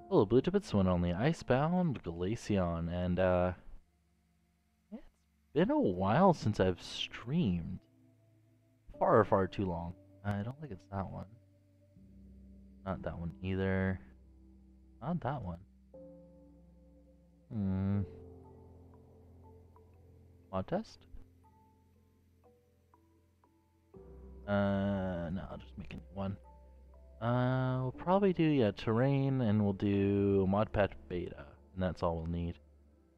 Hello, Blue Tippets one only. Icebound Glaceon, and it's been a while since I've streamed. Far, far too long. I don't think it's that one. Not that one either. Not that one. Hmm. Mod test? No, I'll just make a new one. We'll probably do, yeah, terrain, and we'll do ModPack beta, and that's all we'll need.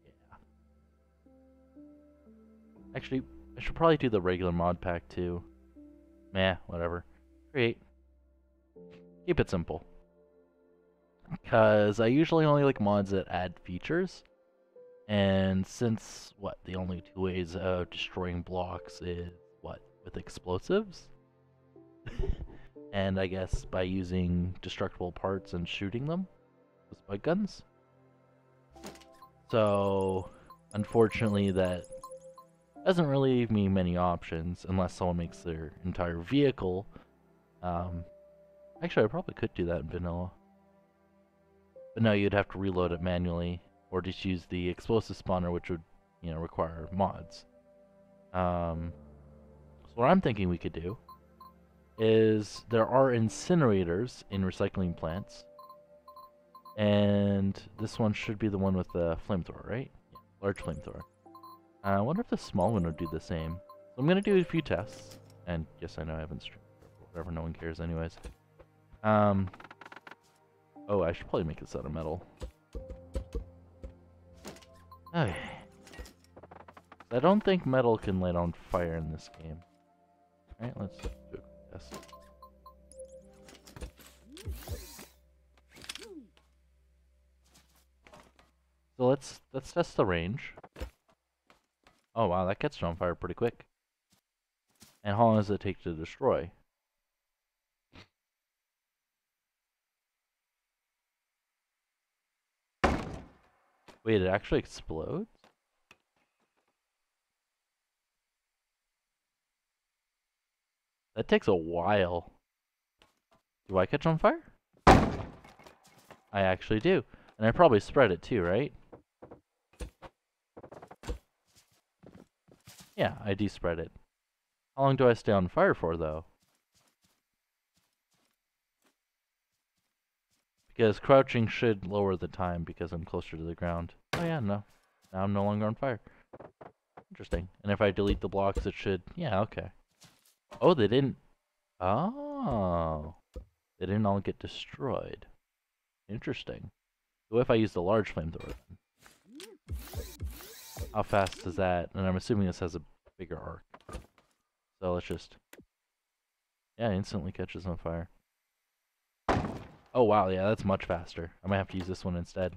Yeah. Actually, I should probably do the regular ModPack too. Meh, whatever. Create. Keep it simple. Because I usually only like mods that add features. And since, the only two ways of destroying blocks is, with explosives? And I guess by using destructible parts and shooting them with spike guns. So, unfortunately, that doesn't really leave me many options unless someone makes their entire vehicle. Actually, I probably could do that in vanilla. But no, you'd have to reload it manually, or just use the explosive spawner, which would, require mods. So what I'm thinking we could do is there are incinerators in recycling plants, and this one should be the one with the flamethrower, right? Yeah, large flamethrower. I wonder if the small one would do the same. So I'm gonna do a few tests, and yes, I know I haven't streamed, whatever, no one cares anyways. Oh, I should probably make this out of metal. Okay. I don't think metal can light on fire in this game. Alright, let's do a quick test. So let's test the range. Oh wow, that gets on fire pretty quick. And how long does it take to destroy? Wait, it actually explodes? That takes a while. Do I catch on fire? I actually do. And I probably spread it too, right? Yeah, I do spread it. How long do I stay on fire for, though? Because crouching should lower the time because I'm closer to the ground. Oh yeah, no. Now I'm no longer on fire. Interesting. And if I delete the blocks, it should... Yeah, okay. Oh, they didn't... Oh. They didn't all get destroyed. Interesting. What if I use the large flamethrower then? How fast is that? And I'm assuming this has a bigger arc. So let's just... Yeah, instantly catches on fire. Oh wow, yeah, that's much faster. I might have to use this one instead.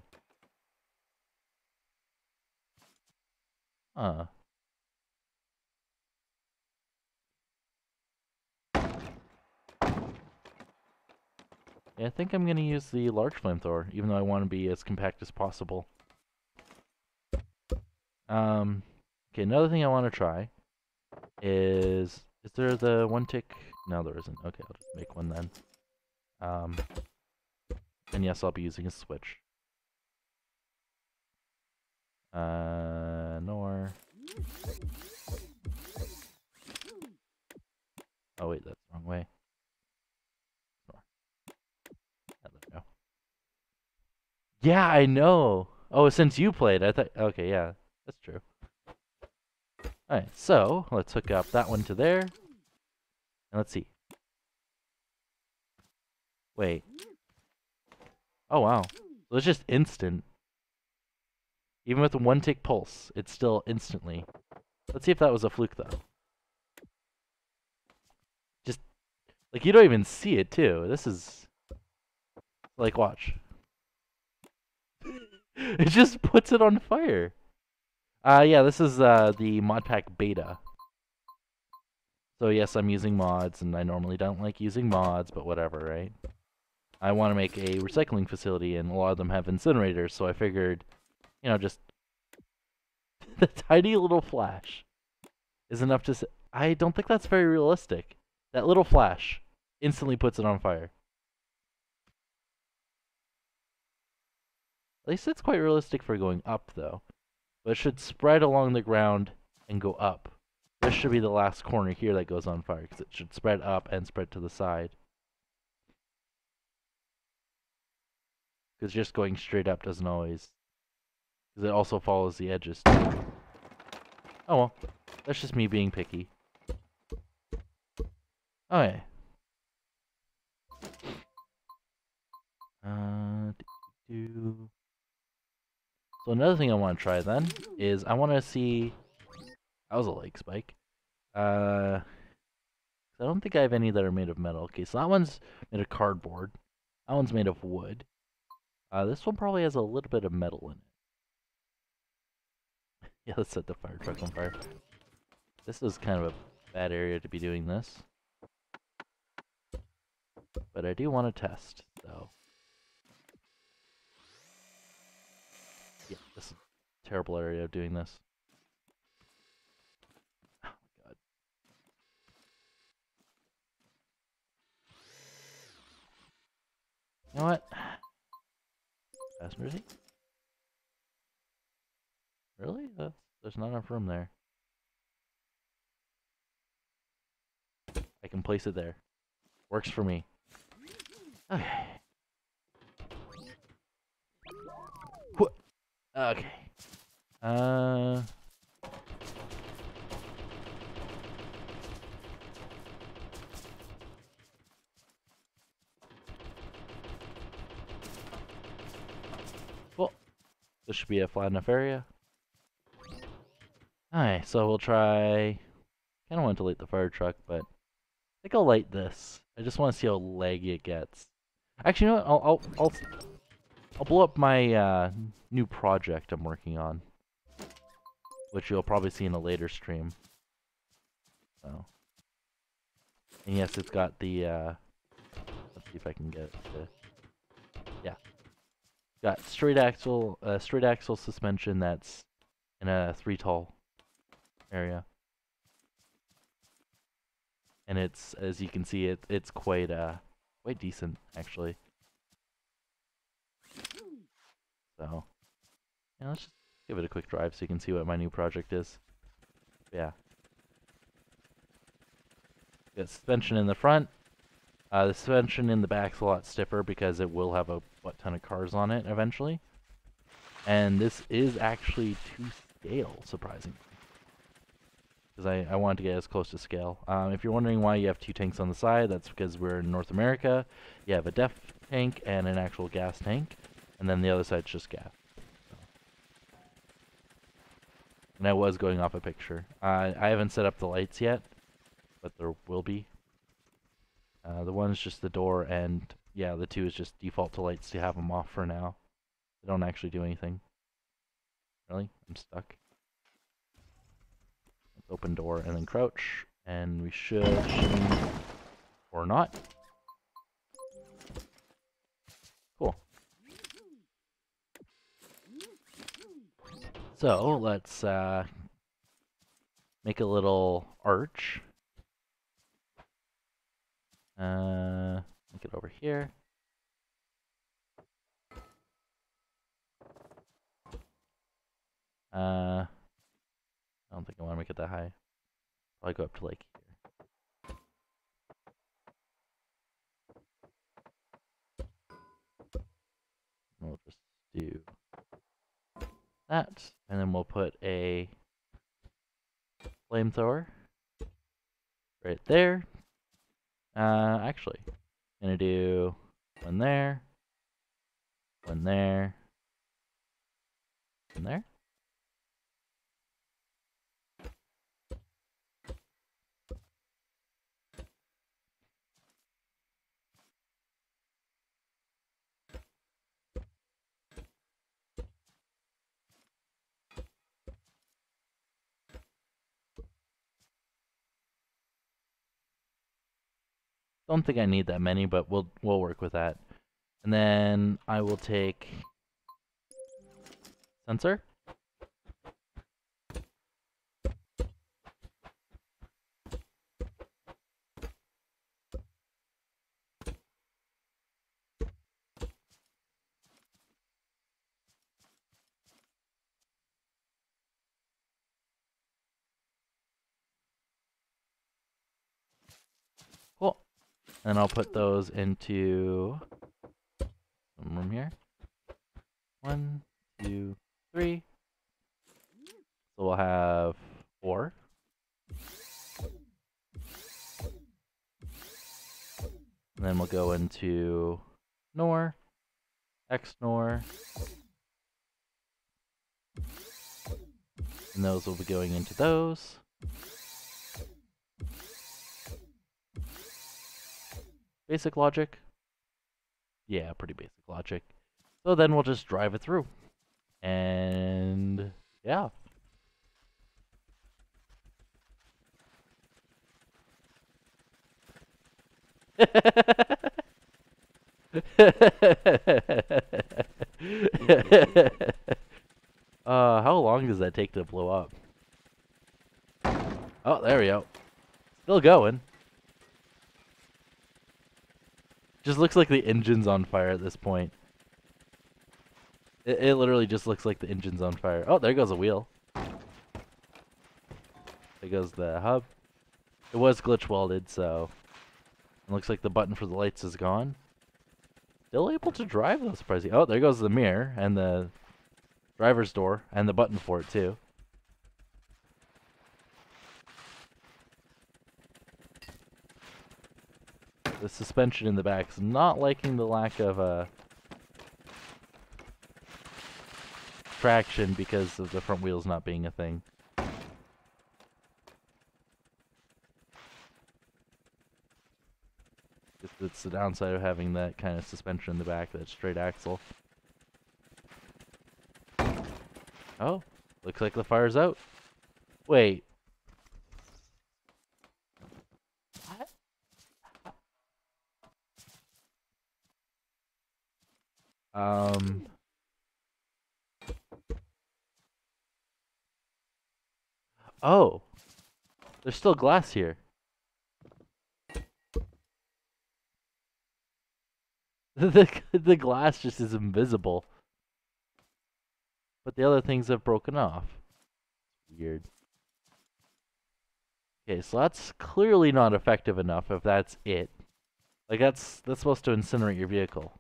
Huh. Yeah, I think I'm gonna use the large flamethrower, even though I want to be as compact as possible. Okay, another thing I want to try is there the one tick? No, there isn't. Okay, I'll just make one then. And yes, I'll be using a switch. Nor. Oh wait, that's the wrong way. Nor. Yeah, there we go. Yeah, I know. Oh, since you played, I thought. Okay, yeah, that's true. Alright, so let's hook up that one to there. And let's see. Wait. Oh, wow. So it's just instant. Even with a one tick pulse, it's still instantly. Let's see if that was a fluke, though. Just, like, you don't even see it, too. This is... Like, watch. It just puts it on fire. Yeah, this is the ModPack beta. So yes, I'm using mods, and I normally don't like using mods, but whatever, right? I want to make a recycling facility, and a lot of them have incinerators, so I figured, just the tiny little flash is enough to... I don't think that's very realistic. That little flash instantly puts it on fire. At least it's quite realistic for going up, though. But it should spread along the ground and go up. This should be the last corner here that goes on fire, because it should spread up and spread to the side. Because just going straight up doesn't always... Because it also follows the edges, too. Oh well, that's just me being picky. Okay. So another thing I want to try then is I want to see... That was a leg spike. I don't think I have any that are made of metal. Okay, so that one's made of cardboard. That one's made of wood. This one probably has a little bit of metal in it. Yeah, let's set the fire truck on fire. This is kind of a bad area to be doing this. But I do want to test, though. Yeah, this is a terrible area of doing this. Oh my god. You know what? Passenger seat? Really? There's not enough room there. I can place it there. Works for me. Okay. Okay. Cool. This should be a flat enough area. Alright, so we'll try... Kinda want to light the fire truck, but... I think I'll light this. I just want to see how laggy it gets. Actually, you know what? I'll blow up my new project I'm working on, which you'll probably see in a later stream. So, and yes, it's got the. Let's see if I can get it to. Yeah, got straight axle suspension that's in a 3-tall area, and it's, as you can see, it's quite decent actually. So, yeah, let's just give it a quick drive so you can see what my new project is. But yeah. Got suspension in the front. The suspension in the back's a lot stiffer because it will have a ton of cars on it eventually. And this is actually to scale, surprisingly. Because I wanted to get as close to scale. If you're wondering why you have 2 tanks on the side, that's because we're in North America. You have a DEF tank and an actual gas tank. And then the other side's just gas. So. And I was going off a picture. I haven't set up the lights yet, but there will be. The one's just the door, and yeah, the 2 is just default to lights to have them off for now. They don't actually do anything. Really? I'm stuck. Let's open door and then crouch, and we should shimmy or not. Cool. So let's make a little arch. Make it over here. I don't think I want to make it that high. Probably go up to like here. We'll just do that, and then we'll put a flamethrower right there. Actually, I'm gonna do one there, one there, one there. Don't think I need that many, but we'll work with that. And then I will take sensor. And I'll put those into some room here. 1, 2, 3. So we'll have 4. And then we'll go into NOR, XNOR. And those will be going into those. Basic logic? Yeah, pretty basic logic. So then we'll just drive it through. And yeah. How long does that take to blow up? Oh, there we go. Still going. Just looks like the engine's on fire at this point. It literally just looks like the engine's on fire. Oh, there goes a wheel. There goes the hub. It was glitch welded, so it looks like the button for the lights is gone. Still able to drive though, surprising. Oh, there goes the mirror and the driver's door and the button for it too. The suspension in the back is not liking the lack of traction because of the front wheels not being a thing. It's the downside of having that kind of suspension in the back, that straight axle. Oh, looks like the fire's out. Wait. Oh. There's still glass here. The glass just is invisible. But the other things have broken off. Weird. Okay, so that's clearly not effective enough if that's it. Like that's supposed to incinerate your vehicle.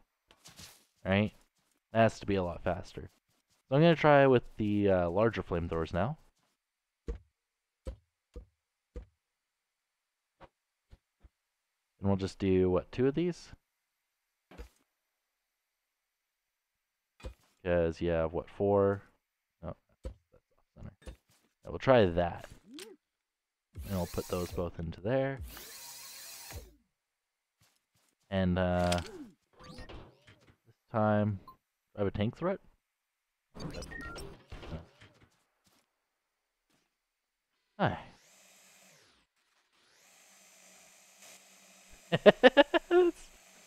Right? That has to be a lot faster. So I'm gonna try with the larger flamethrowers now. And we'll just do, what, 2 of these? Because you have, what, 4? No, that's off center. Yeah, we'll try that. And we'll put those both into there. And, this time, do I have a tank threat? Hi.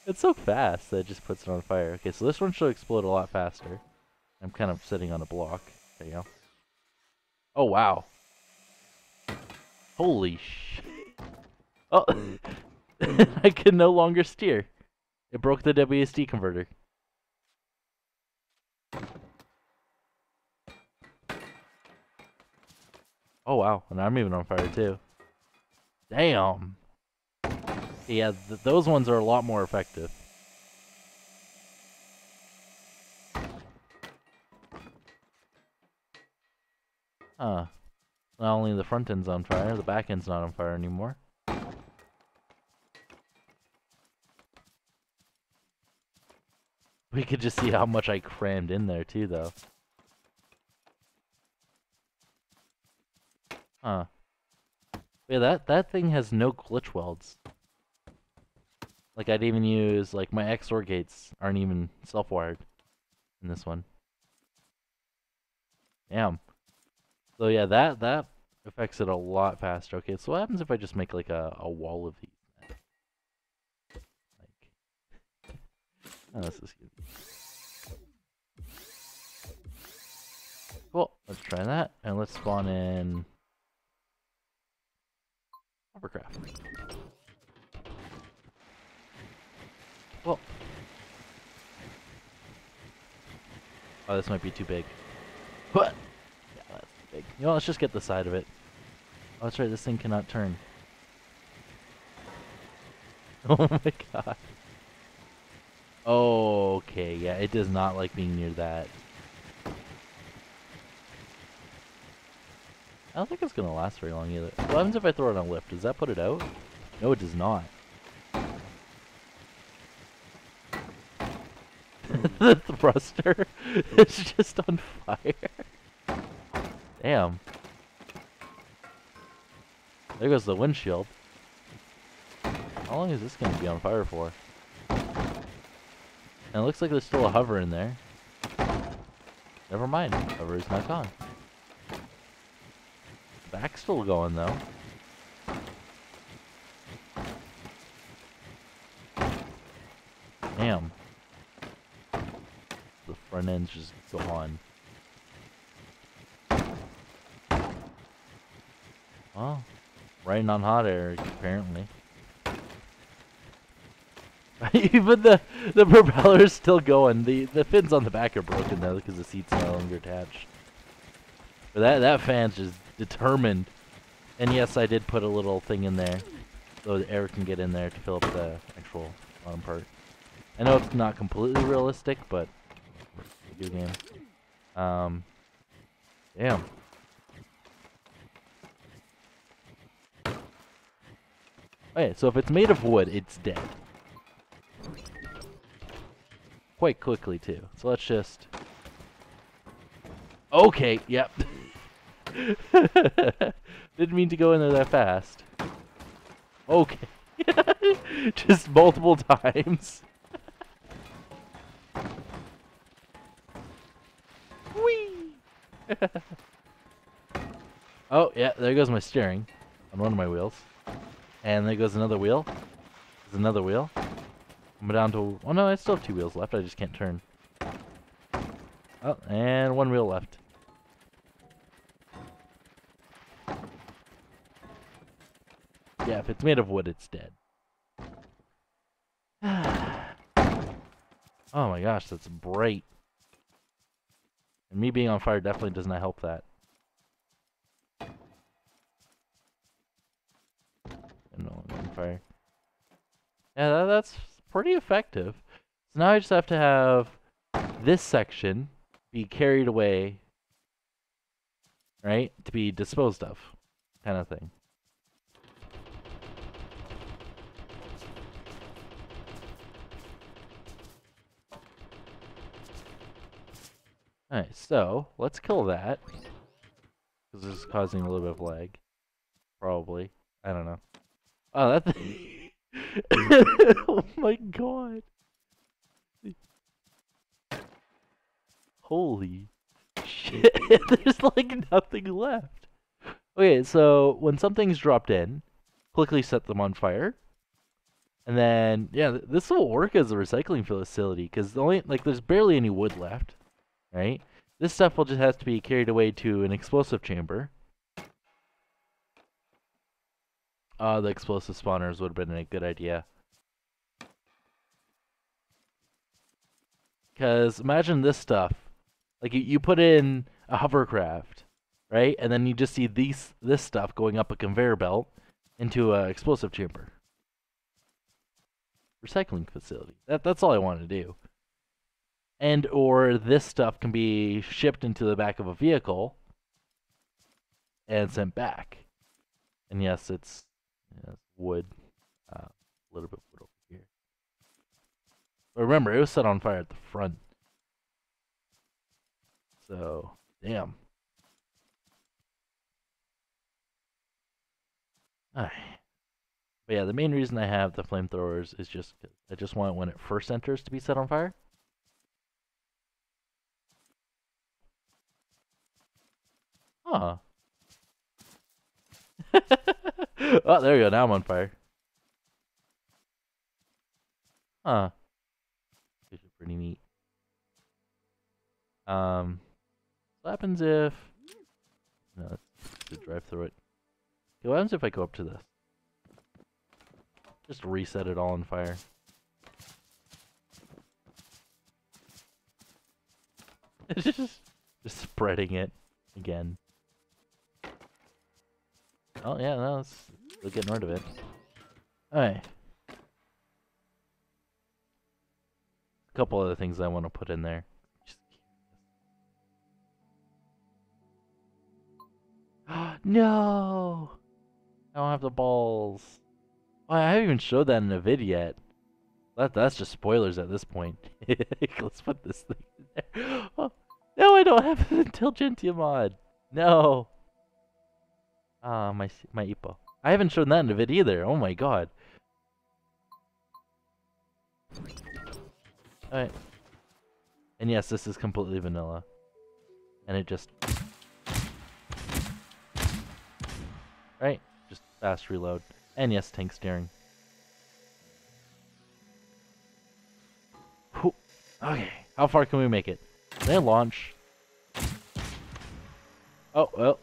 It's so fast that it just puts it on fire. Okay, so this one should explode a lot faster. I'm kind of sitting on a block. There you go. Oh, wow. Holy sh... Oh! I can no longer steer. It broke the WSD converter. Oh, wow. And I'm even on fire, too. Damn! Yeah, those ones are a lot more effective. Huh. Not only the front end's on fire, the back end's not on fire anymore. We could just see how much I crammed in there too, though. Huh. Yeah, that thing has no glitch welds. Like, I'd even use, like, my XOR gates aren't even self-wired in this one. Damn. So yeah, that affects it a lot faster. Okay, so what happens if I just make, like, a wall of these? Like, oh, this is good. Cool, let's try that, and let's spawn in hovercraft. Well, oh, this might be too big. What? Yeah, that's too big. You know, let's just get the side of it. Oh, that's right, this thing cannot turn. Oh my god. Oh, okay, yeah, it does not like being near that. I don't think it's gonna last very long either. What happens if I throw it on lift? Does that put it out? No, it does not. The thruster is just on fire. Damn. There goes the windshield. How long is this going to be on fire for? And it looks like there's still a hover in there. Never mind. Hover is not gone. Back's still going though. Damn. The front end's just gone. Well, riding on hot air apparently. Even the propeller's still going. The fins on the back are broken though because the seat's no longer attached. But that fan's just determined. And yes, I did put a little thing in there so the air can get in there to fill up the actual bottom part. I know it's not completely realistic, but video game. Damn. Okay, so if it's made of wood, it's dead. Quite quickly too. So let's just. Okay, yep. Didn't mean to go in there that fast. Okay. Just multiple times. Whee! Oh, yeah, there goes my steering on one of my wheels. And there goes another wheel. There's another wheel. I'm down to... Oh no, I still have 2 wheels left. I just can't turn. Oh, and 1 wheel left. Yeah, if it's made of wood, it's dead. Oh my gosh, that's bright. And me being on fire definitely does not help that. No, I'm on fire. Yeah, that's pretty effective. So now I just have to have this section be carried away, right? To be disposed of, kind of thing. Alright, so let's kill that. Because this is causing a little bit of lag. Probably. I don't know. Oh, that thing. Oh my god. Holy shit. There's like nothing left. Okay, so when something's dropped in, quickly set them on fire. And then, yeah, this will work as a recycling facility because there's barely any wood left, right? This stuff will just have to be carried away to an explosive chamber. The explosive spawners would have been a good idea. Because imagine this stuff. Like, you put in a hovercraft, right? And then you just see this stuff going up a conveyor belt into an explosive chamber. Recycling facility. That's all I want to do. And or this stuff can be shipped into the back of a vehicle and sent back. And yes, it's wood. A little bit of wood over here. But remember, it was set on fire at the front. So, damn. Alright. But yeah, the main reason I have the flamethrowers is just I just want when it first enters to be set on fire. Huh. Oh, there we go. Now I'm on fire. Huh. These are pretty neat. What happens if... No, let's drive through it. Okay, what happens if I go up to this? Just reset it all on fire. just spreading it again. Oh yeah, no, we're getting rid of it. Alright. couple other things I want to put in there. Just no! I don't have the balls. Oh, I haven't even showed that in a vid yet. That's just spoilers at this point. Let's put this thing in there. Oh, no, I don't have an Intelligentsia mod. No. Ah, my Ipo. I haven't shown that in a vid either. Oh my god. Alright. And yes, this is completely vanilla. And it just... Right? Just fast reload. And yes, tank steering. Whew. Okay, how far can we make it? Can I launch? Oh, well.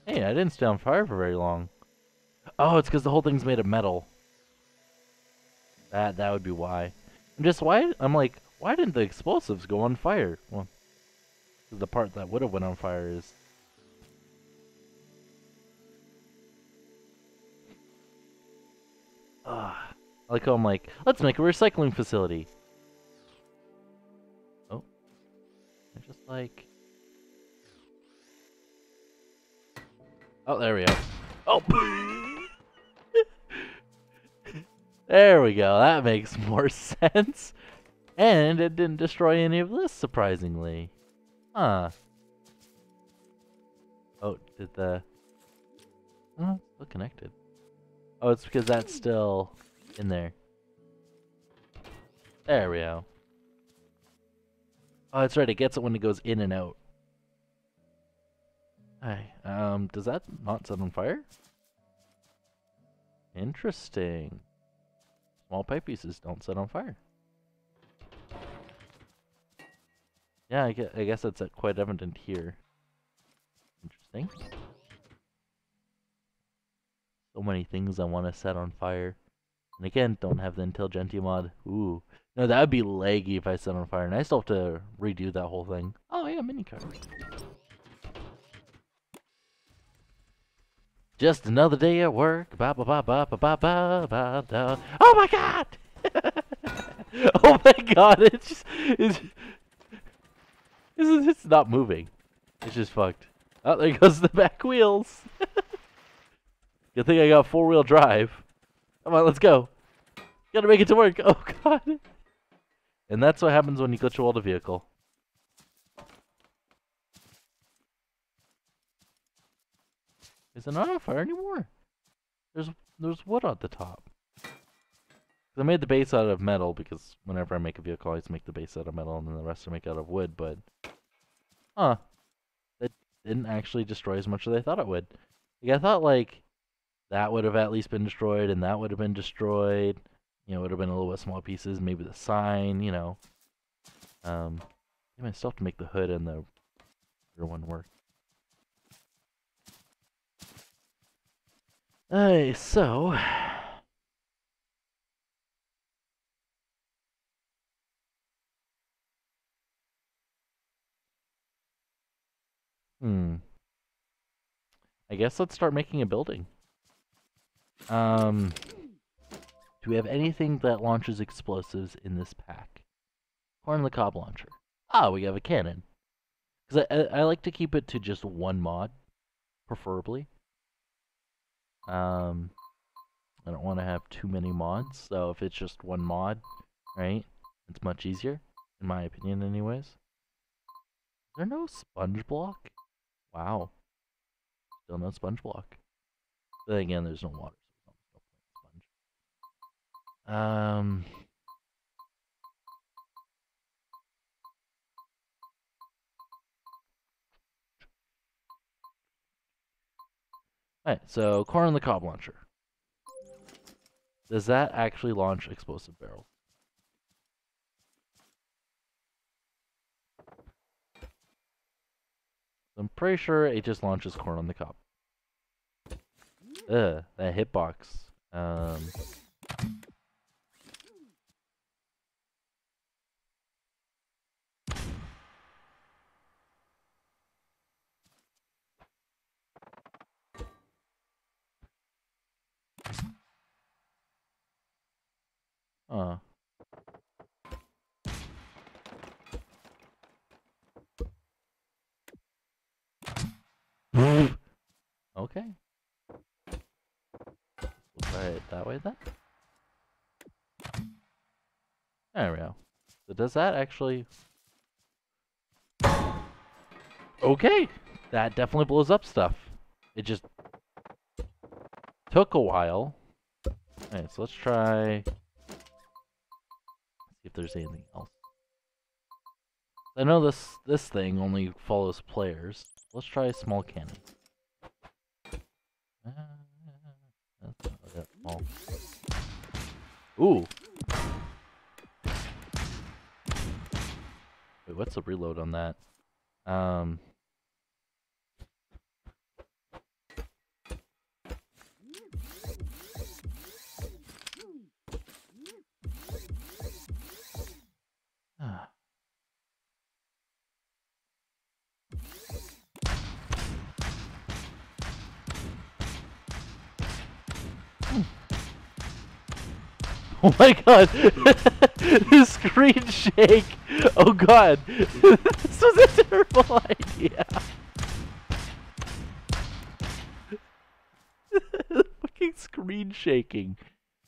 Hey, I didn't stay on fire for very long. Oh, it's because the whole thing's made of metal. That would be why. And just why? I'm like, why didn't the explosives go on fire? Well, the part that would have went on fire is... I like how I'm like, let's make a recycling facility. Oh. I just like... Oh, there we go. Oh! There we go, that makes more sense. And it didn't destroy any of this, surprisingly. Huh. Oh, did the... Oh, it's still connected. Oh, it's because that's still in there. There we go. Oh, that's right, it gets it when it goes in and out. Hi. Does that not set on fire? Interesting. Small pipe pieces don't set on fire. Yeah, I guess that's quite evident here. Interesting. So many things I want to set on fire. And again, don't have the Intelligentsia mod. Ooh. No, that would be laggy if I set on fire. And I still have to redo that whole thing. Oh, yeah, mini car. Just another day at work. Ba ba ba ba ba ba ba ba da. Oh my god! Oh my god! It's not moving. It's just fucked. Oh, there goes the back wheels. Good thing I got 4-wheel drive. Come on, let's go. Gotta make it to work. Oh god. And that's what happens when you glitch weld a vehicle. Is it not on fire anymore? There's wood at the top. I made the base out of metal because whenever I make a vehicle, I always make the base out of metal and then the rest I make out of wood, but... Huh. That didn't actually destroy as much as I thought it would. Like, I thought, like, that would have at least been destroyed and that would have been destroyed. You know, it would have been a little bit small pieces, maybe the sign, you know. I still have to make the hood and the rear one work. Alright, so... I guess let's start making a building. Do we have anything that launches explosives in this pack? Corn on the cob launcher. Ah, we have a cannon. Because I like to keep it to just one mod, preferably. I don't want to have too many mods, so if it's just one mod, right, it's much easier, in my opinion anyways. Is there no sponge block? Wow. Still no sponge block. But then again, there's no water, so there's no point in sponge. Alright, so corn on the cob launcher. Does that actually launch explosive barrels? I'm pretty sure it just launches corn on the cob. Ugh, that hitbox. There we go. So does that actually... Okay! That definitely blows up stuff. It just took a while. Alright, so let's try... See if there's anything else. I know this thing only follows players. Let's try a small cannon. That's not that small. Ooh! Wait, what's the reload on that? Oh my god! The screen shake! Oh god! This was a terrible idea! Fucking screen shaking.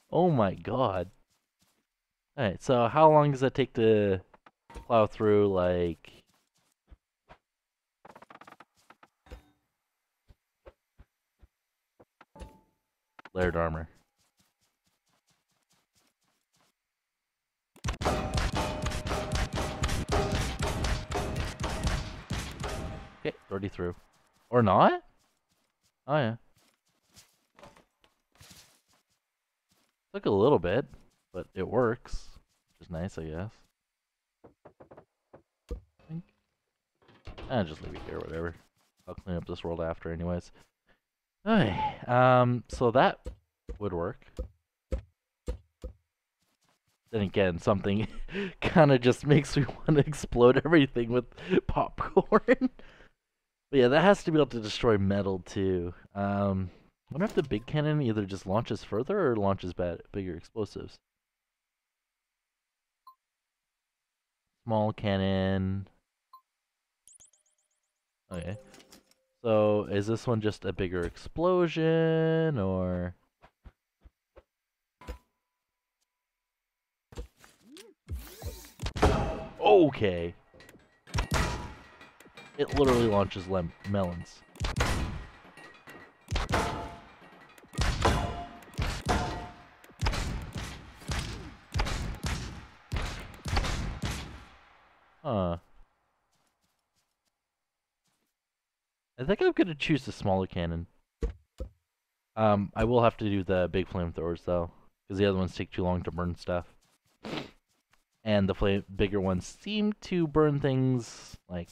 Oh my god. Alright, so how long does that take to plow through, like... layered armor? Okay, already through. Or not? Oh yeah. Took a little bit, but it works. Which is nice, I guess. Just leave it here, whatever. I'll clean up this world after anyways. Okay, so that would work. Then again, something kind of just makes me want to explode everything with popcorn. But yeah, that has to be able to destroy metal too. I wonder if the big cannon either just launches further or launches bigger explosives. Small cannon. Okay. So is this one just a bigger explosion or... Okay. It literally launches melons. Huh. I think I'm gonna choose the smaller cannon. I will have to do the big flamethrowers though, because the other ones take too long to burn stuff. And the bigger ones seem to burn things like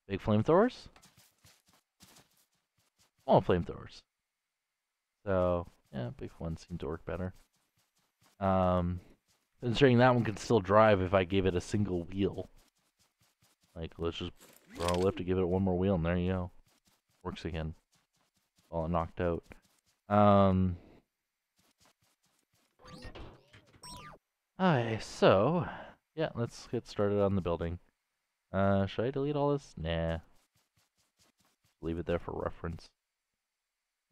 big flamethrowers, small flamethrowers. So yeah, big ones seem to work better. Considering that one can still drive if I gave it a single wheel. Like, let's just draw a lift to give it one more wheel, and there you go. Works again. All knocked out. Okay, so yeah, let's get started on the building. Should I delete all this? Nah. Leave it there for reference.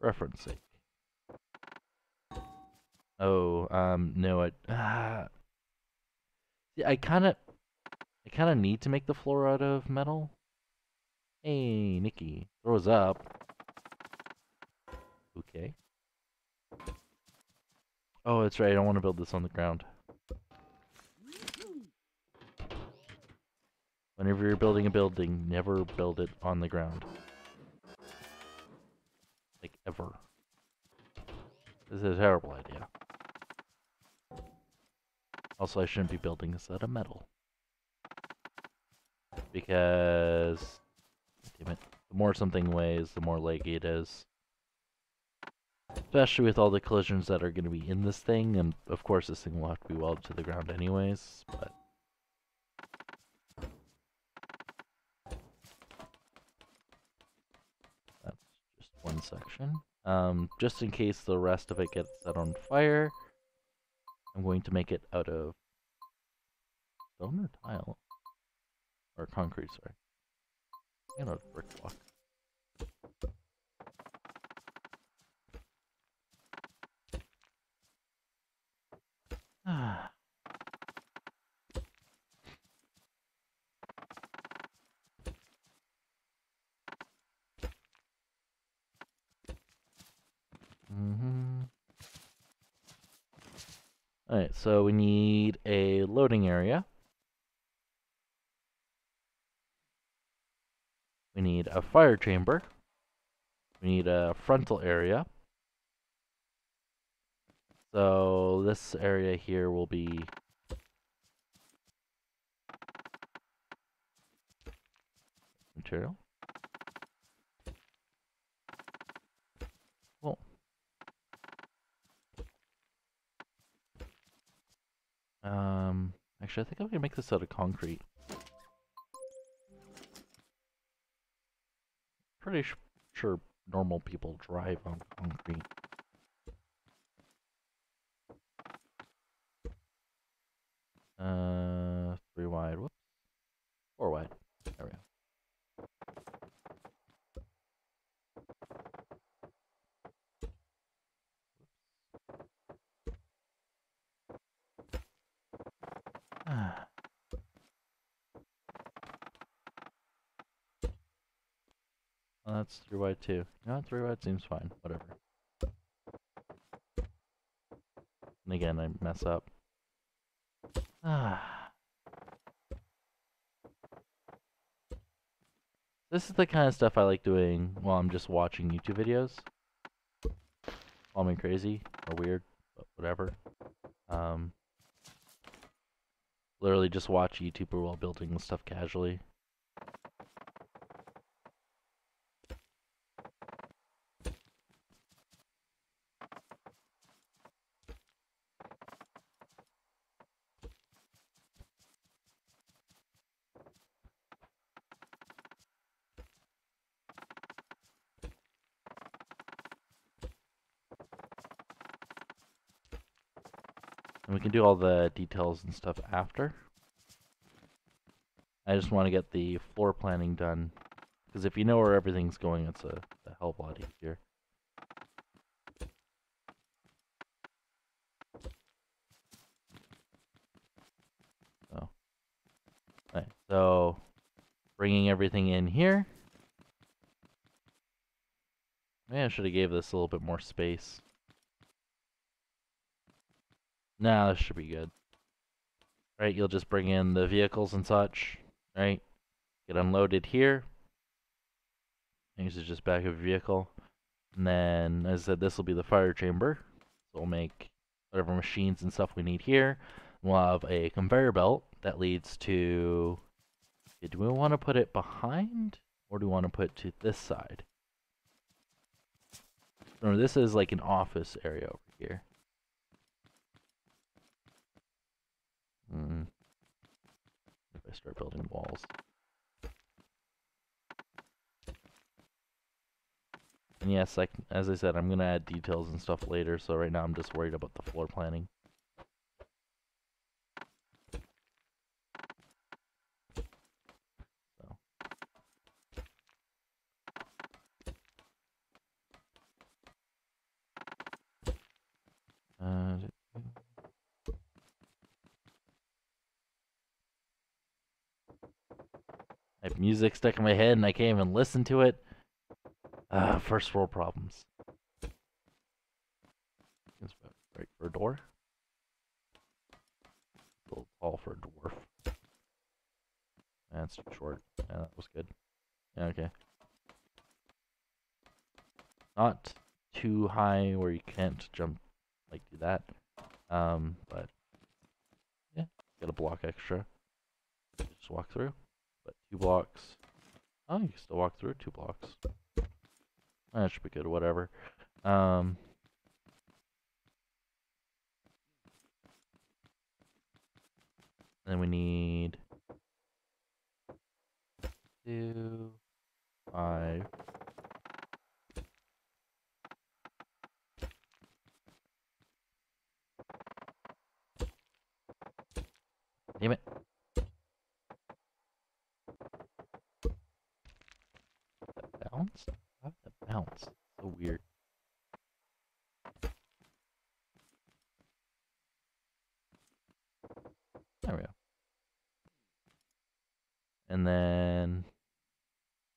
Reference sake. Oh, no, yeah, I kinda need to make the floor out of metal. Hey, Nikki, throws up. Okay. Oh, that's right, I don't want to build this on the ground. Whenever you're building a building, never build it on the ground. Like, ever. This is a terrible idea. Also, I shouldn't be building this out of metal. Because... damn it. The more something weighs, the more leggy it is. Especially with all the collisions that are going to be in this thing, and of course this thing will have to be welded to the ground anyways, but... that's just one section. Just in case the rest of it gets set on fire, I'm going to make it out of stone or tile? Or concrete, sorry. And a brick block. Alright, so we need a loading area. We need a fire chamber. We need a frontal area. So this area here will be material. Cool. Actually, I think I'm gonna make this out of concrete. Pretty sure normal people drive on concrete. Three wide. Whoops. Four wide. There we go. Well, that's three wide too. No, three wide seems fine. Whatever. And again, I mess up. This is the kind of stuff I like doing while I'm just watching YouTube videos. Call me crazy or weird, but whatever. Literally just watch YouTuber while building stuff casually. And we can do all the details and stuff after. I just want to get the floor planning done. Because if you know where everything's going, it's a hell of a lot easier. So, right, so bringing everything in here. Maybe I should have gave this a little bit more space. Nah, this should be good. Right, you'll just bring in the vehicles and such, right? Get unloaded here. This is just back of your vehicle. And then, as I said, this will be the fire chamber. So we'll make whatever machines and stuff we need here. We'll have a conveyor belt that leads to... Do we want to put it behind? Or do we want to put it to this side? Remember, this is like an office area over here. If I start building walls. And yes, as I said, I'm going to add details and stuff later, so right now I'm just worried about the floor planning. So. I have music stuck in my head and I can't even listen to it. First world problems. It's right for a door. A little tall for a dwarf. That's too short. Yeah, that was good. Yeah, okay. Not too high where you can't jump, like do that. But yeah, get a block extra. Just walk through. But 2 blocks. Oh, you can still walk through 2 blocks. That should be good, whatever. Then we need 2, 5. Damn it. That bounce? How did that bounce? So weird. There we go. And then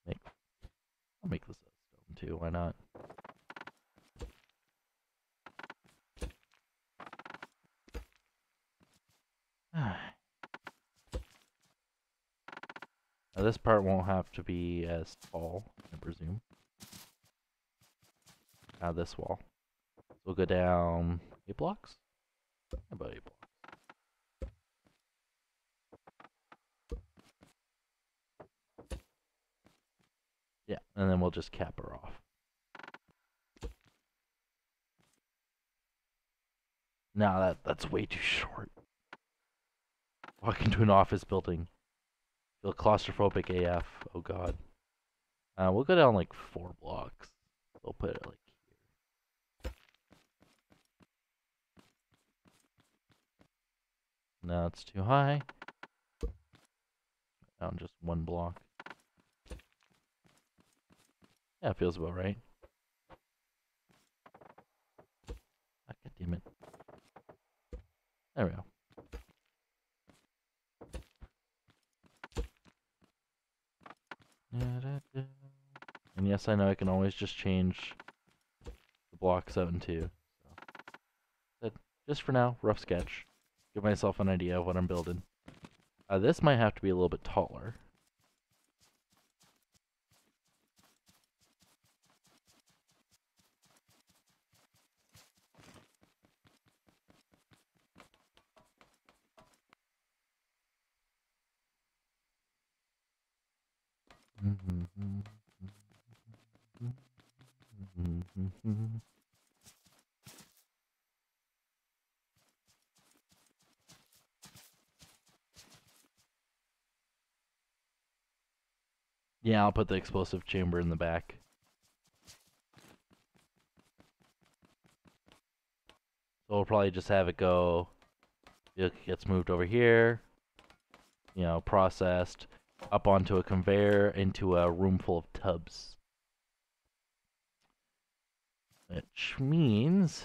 I'll make this a stone too, why not? this part won't have to be as tall, I presume. This wall. So we'll go down 8 blocks? About 8 blocks. Yeah, and then we'll just cap her off. No, that's way too short. Walk into an office building. Feel claustrophobic AF. Oh god. We'll go down like 4 blocks. We'll put it like here. No, it's too high. Down just 1 block. Yeah, it feels about right. God damn it. There we go. And yes, I know I can always just change the blocks out in 2. So, just for now, rough sketch. Give myself an idea of what I'm building. This might have to be a little bit taller. Yeah, I'll put the explosive chamber in the back. So we'll probably just have it go. It gets moved over here. You know, processed up onto a conveyor into a room full of tubs. Which means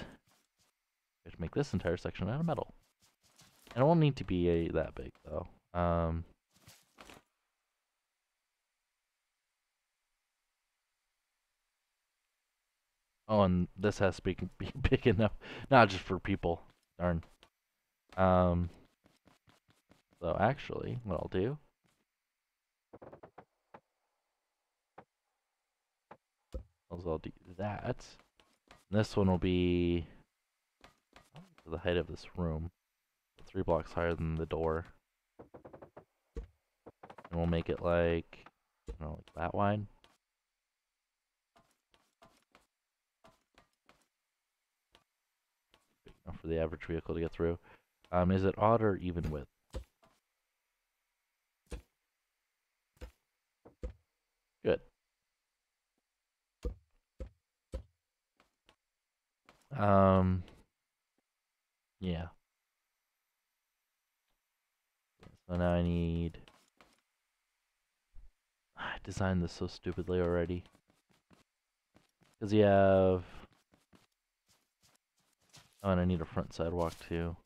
we have to make this entire section out of metal. And it won't need to be that big though. Oh, and this has to be big enough, not just for people. Darn. So actually, what I'll do is I'll do that. This one will be the height of this room, 3 blocks higher than the door. And we'll make it like, I don't know, like that wide. Big enough for the average vehicle to get through. Is it odd or even width? Good. Yeah. So now I need... I designed this so stupidly already. Because you have... Oh, and I need a front sidewalk too.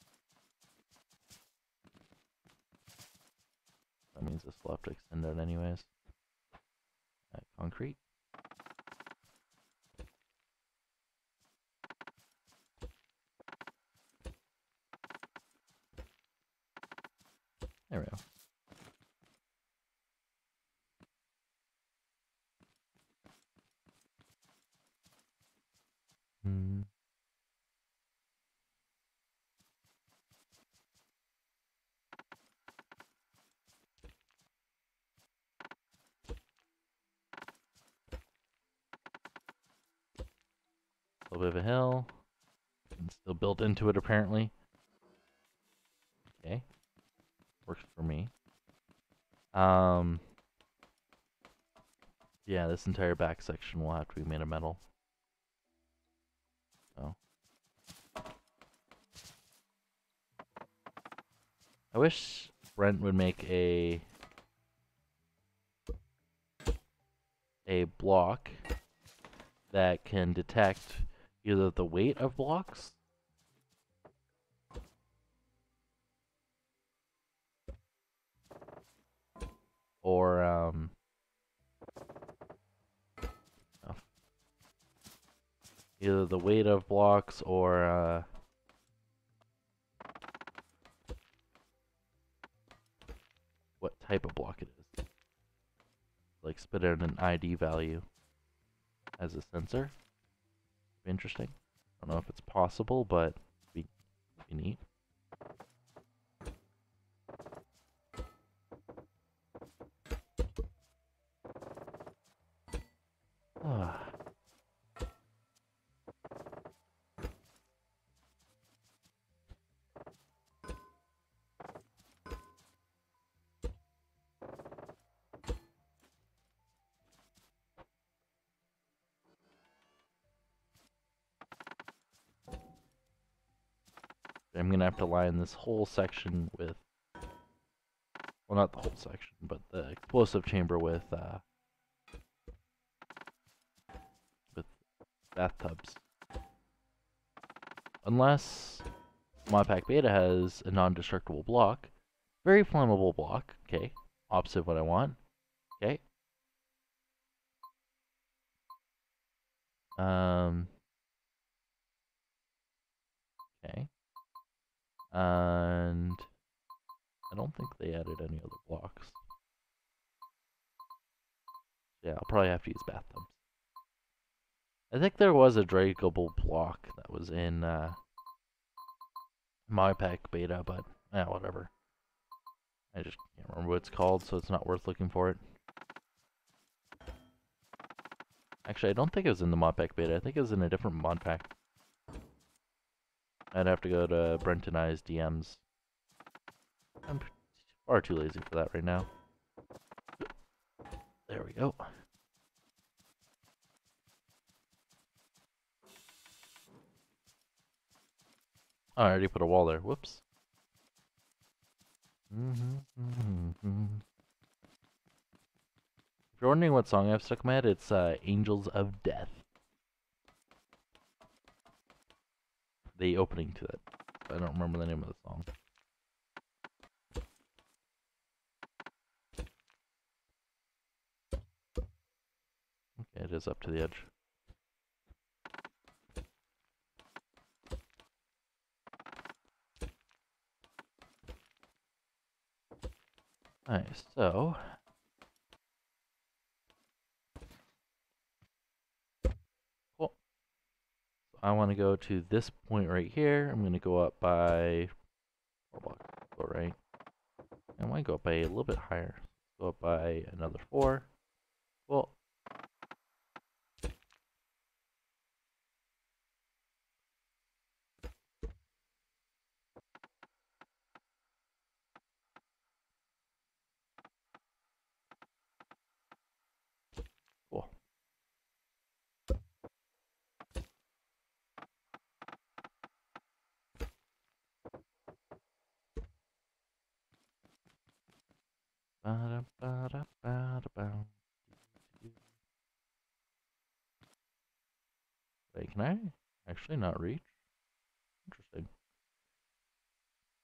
That means this will have to extend out anyways. Concrete. There we go. A little bit of a hill. And still built into it apparently. Okay. Works for me. Yeah, this entire back section will have to be made of metal. So. I wish Brent would make a block that can detect either the weight of blocks or either the weight of blocks or what type of block it is. like spit out an ID value as a sensor. Interesting. I don't know if it's possible, but it'd be neat. I'm gonna have to line this whole section with, well, not the whole section, but the explosive chamber with bathtubs. Unless ModPack Beta has a non-destructible block, very flammable block. Okay, opposite of what I want. Okay. Okay. And I don't think they added any other blocks. Yeah, I'll probably have to use bathtubs. I think there was a dragable block that was in ModPack Beta, but yeah, whatever. I just can't remember what it's called, so it's not worth looking for it. Actually, I don't think it was in the ModPack Beta. I think it was in a different ModPack. I'd have to go to Brent and I's DMs. I'm far too lazy for that right now. There we go. Oh, I already put a wall there. Whoops. If you're wondering what song I've stuck in my head, it's Angels of Death. The opening to it. I don't remember the name of the song. Okay, it is up to the edge. Nice, so cool. So I want to go to this point right here. I'm going to go up by 4 blocks. Go right. I want to go up by a little bit higher. Go up by another 4. Cool. Cool. Wait, can I actually not reach? Interesting.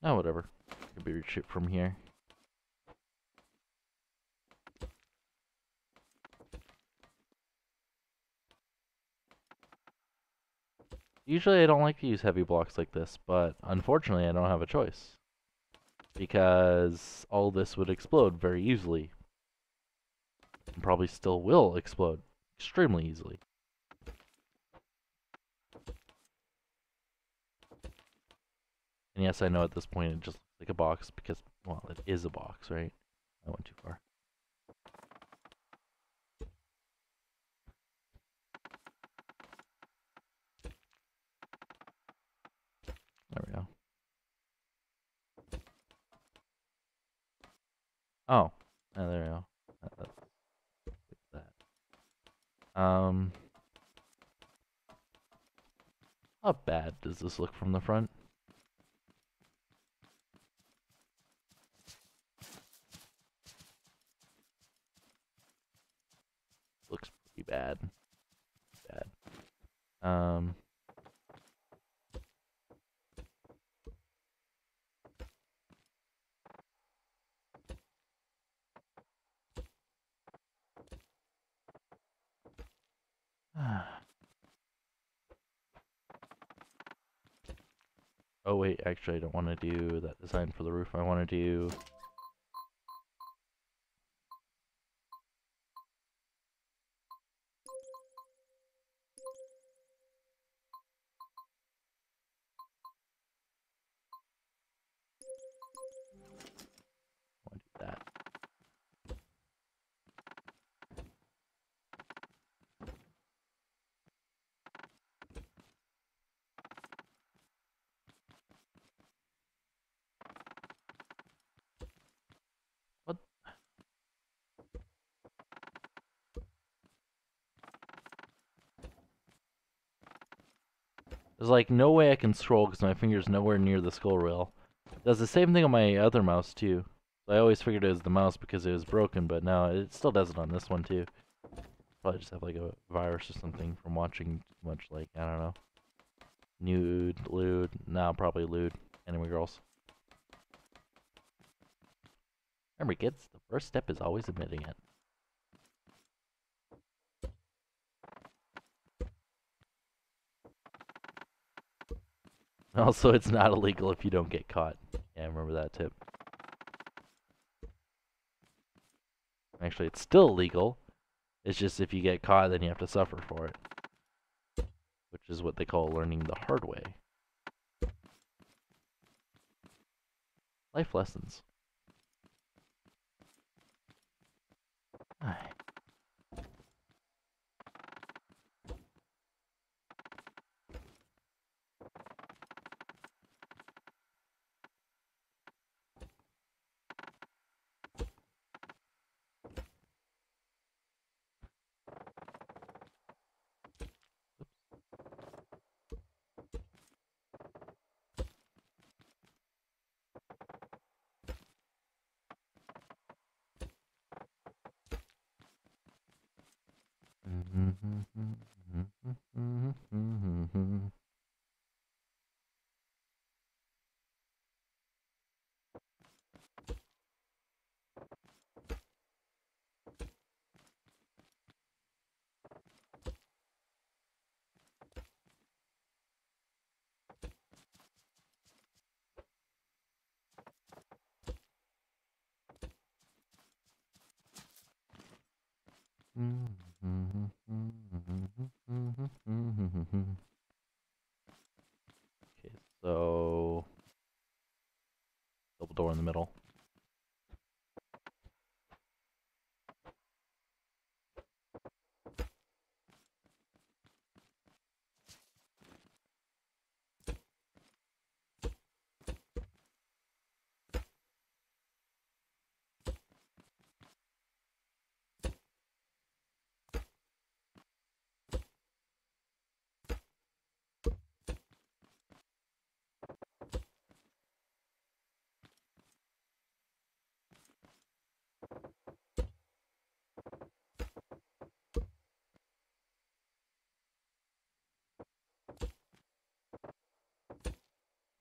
Oh, whatever. Could be reach it from here. Usually I don't like to use heavy blocks like this, but unfortunately I don't have a choice. Because all this would explode very easily. And probably still will explode extremely easily. And yes, I know at this point it just looks like a box because, well, it is a box, right? I went too far. There we go. Oh, there we go. That's that. How bad does this look from the front? Looks pretty bad. Bad. Oh wait, actually I don't want to do that design for the roof. I want to do There's like no way I can scroll because my finger's nowhere near the scroll wheel. It does the same thing on my other mouse too. So I always figured it was the mouse because it was broken, but no, it still does it on this one too. Probably just have like a virus or something from watching too much, like, I don't know. Nude, lewd, nah, probably lewd. Anime girls. Remember kids, the first step is always admitting it. Also, it's not illegal if you don't get caught. Yeah, remember that tip. Actually, it's still illegal. It's just if you get caught, then you have to suffer for it. Which is what they call learning the hard way. Life lessons. Okay, so double door in the middle.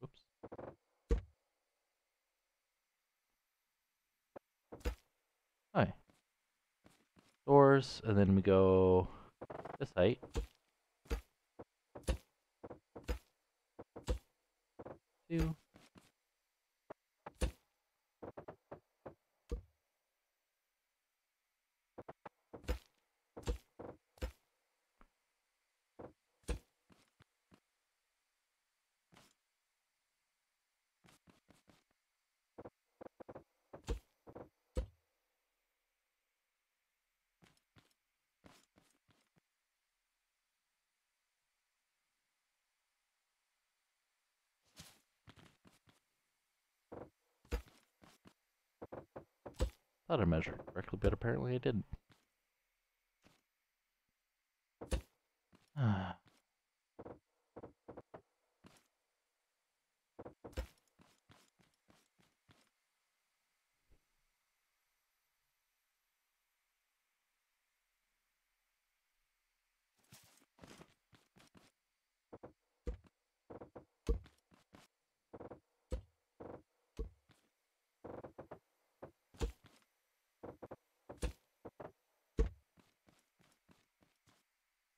Oops. Hi. Doors, and then we go this height. 2. Thought I measured correctly, but apparently I didn't.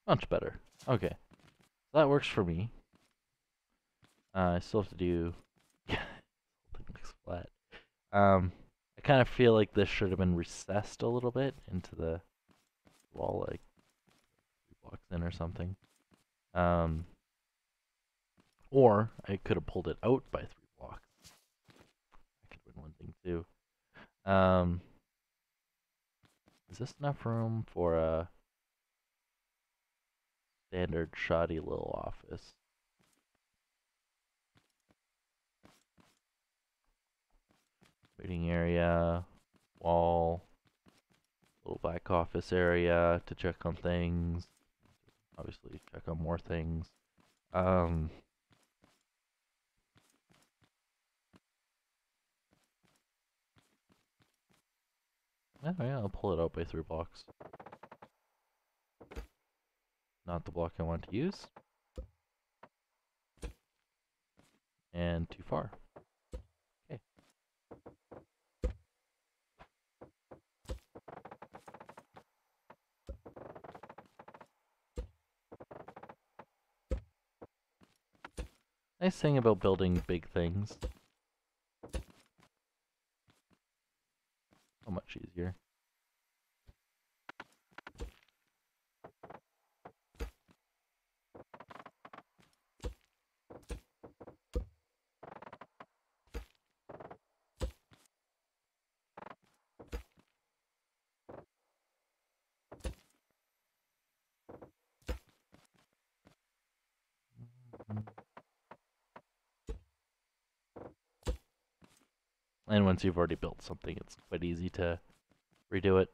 Much better. Okay. That works for me. I still have to do... Yeah, it looks flat. I kind of feel like this should have been recessed a little bit into the wall, like 3 blocks in or something. Or I could have pulled it out by 3 blocks. That could have been one thing too. Is this enough room for a standard shoddy little office? Waiting area, wall, little back office area to check on things. Obviously check on more things. Um, yeah, I'll pull it out by 3 blocks. Not the block I want to use. And too far. Okay. Nice thing about building big things. So much easier. And once you've already built something, it's quite easy to redo it.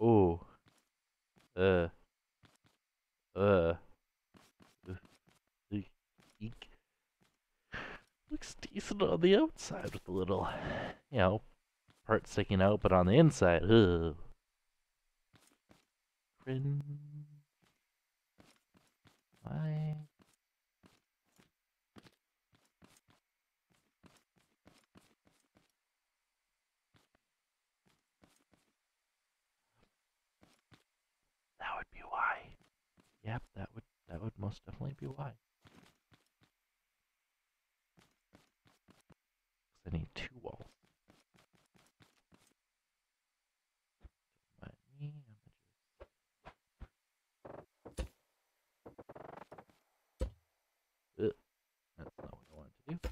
Ooh. Eek. Looks decent on the outside with a little, you know, part sticking out, but on the inside, ugh. Cringe. Why? That would be why. Yep, that would most definitely be why. I need 2 walls. Let me, that's not what I wanted to do.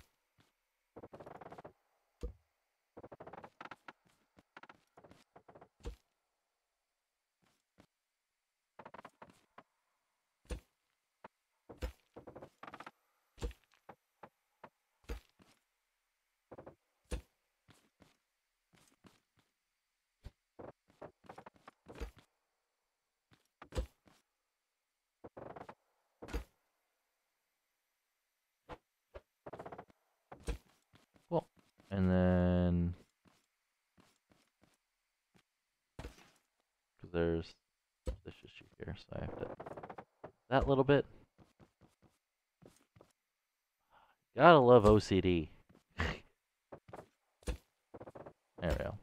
Well, and then because there's this issue here, so I have to that little bit. Gotta love OCD. There we go.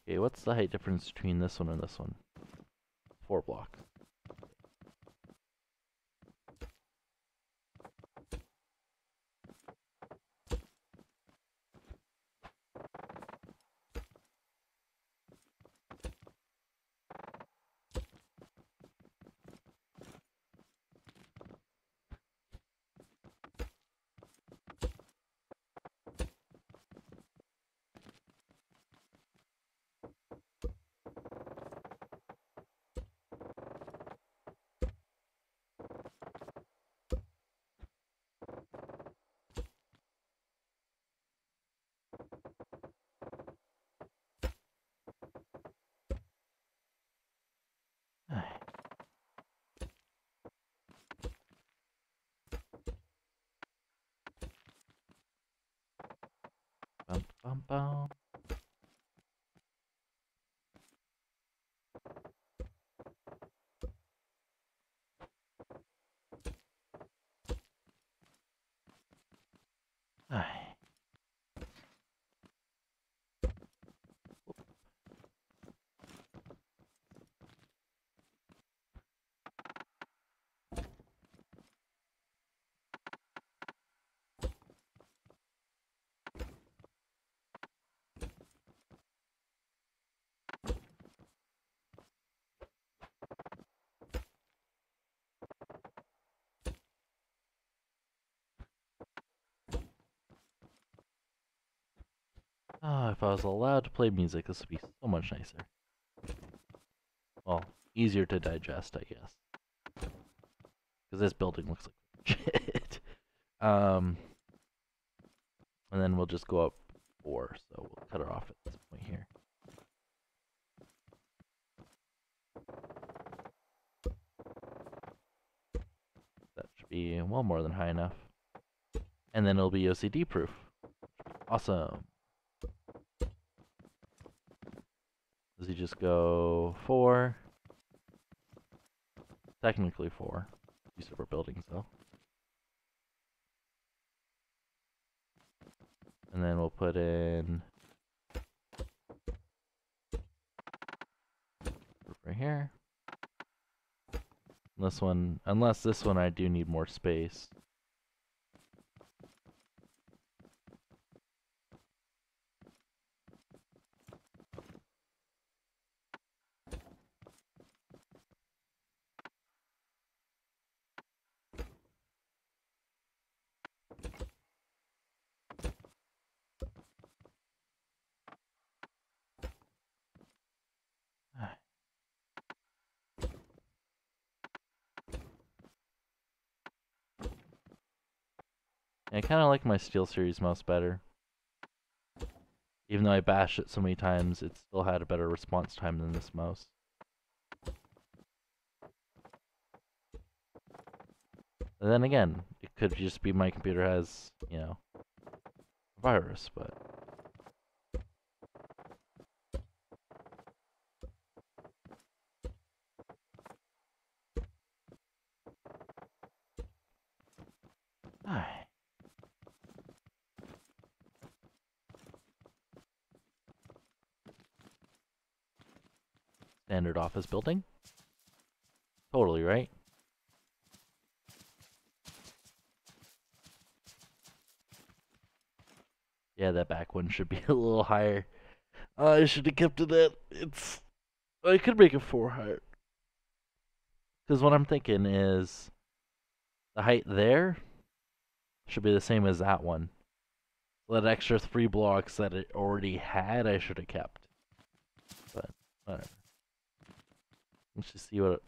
Okay, what's the height difference between this one and this one? 4 blocks. Bum, bum, bum. Oh, if I was allowed to play music, this would be so much nicer. Well, easier to digest, I guess. Because this building looks like shit. And then we'll just go up 4, so we'll cut it off at this point here. That should be well more than high enough. And then it'll be OCD proof. Awesome. Does he just go 4? Technically 4. 2 separate buildings though. And then we'll put in right here. This one, unless this one I do need more space. I kind of like my SteelSeries mouse better. Even though I bashed it so many times, it still had a better response time than this mouse. And then again, it could just be my computer has, you know, a virus, but... Standard office building? Totally, right? Yeah, that back one should be a little higher. I should have kept it at... I could make it 4 higher. Because what I'm thinking is... the height there should be the same as that one. So that extra 3 blocks that it already had, I should have kept. But, whatever. Let's just see what it...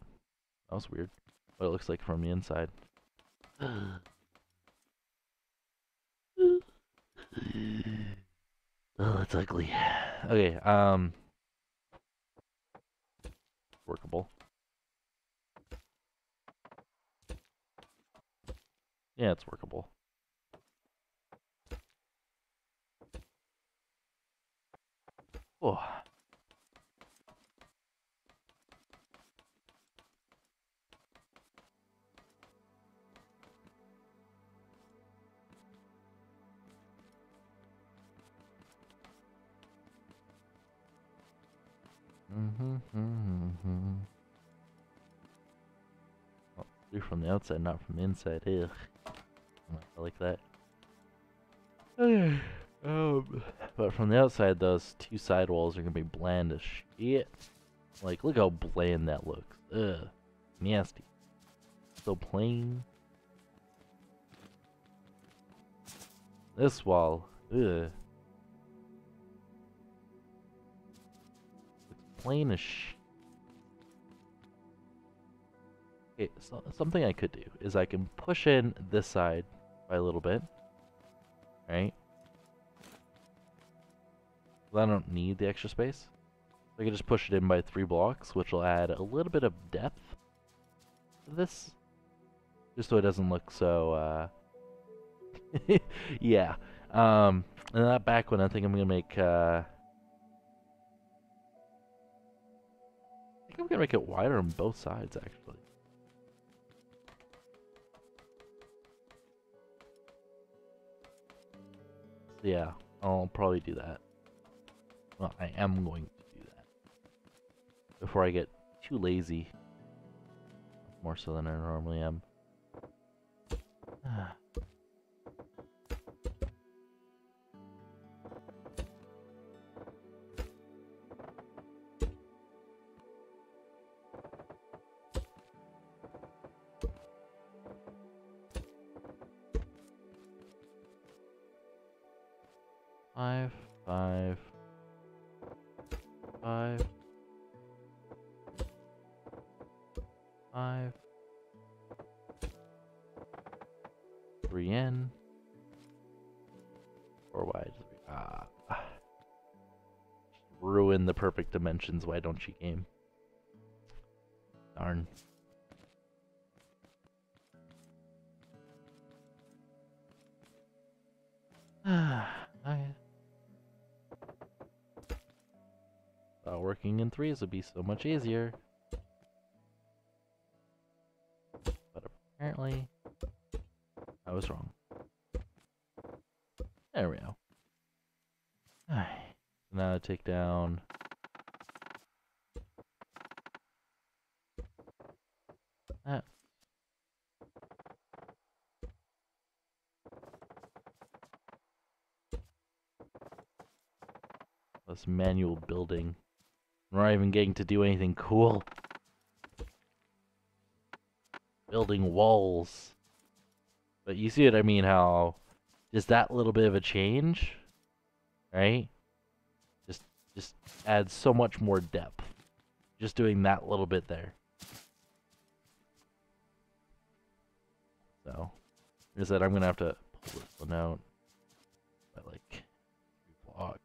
That was weird. What it looks like from the inside. Oh, that's ugly. Okay, workable. Yeah, it's workable. Oh. Oh, do from the outside, not from the inside. Ugh. I like that. But from the outside, those 2 sidewalls are gonna be bland as shit. Like, look how bland that looks. Ugh. Nasty. So plain. This wall. Ugh. It's plain as shit. Okay, so something I could do is I can push in this side by a little bit. Right? I don't need the extra space. I can just push it in by 3 blocks, which will add a little bit of depth to this. Just so it doesn't look so, yeah. And that back one, I think I'm gonna make, I think I'm gonna make it wider on both sides, actually. Yeah, I'll probably do that. Well, I am going to do that. Before I get too lazy. More so than I normally am. Five, 5. 5, 5, 3 in, 4 wide. Ruin the perfect dimensions, why don't you, game? Darn. Working in threes would be so much easier. But apparently, I was wrong. There we go. Alright. So now I take down that. This manual building. We're not even getting to do anything cool. Building walls. But you see what I mean, how just that little bit of a change, right? Just adds so much more depth. Just doing that little bit there. So, like I said, I'm gonna have to pull this one out by like 3 blocks.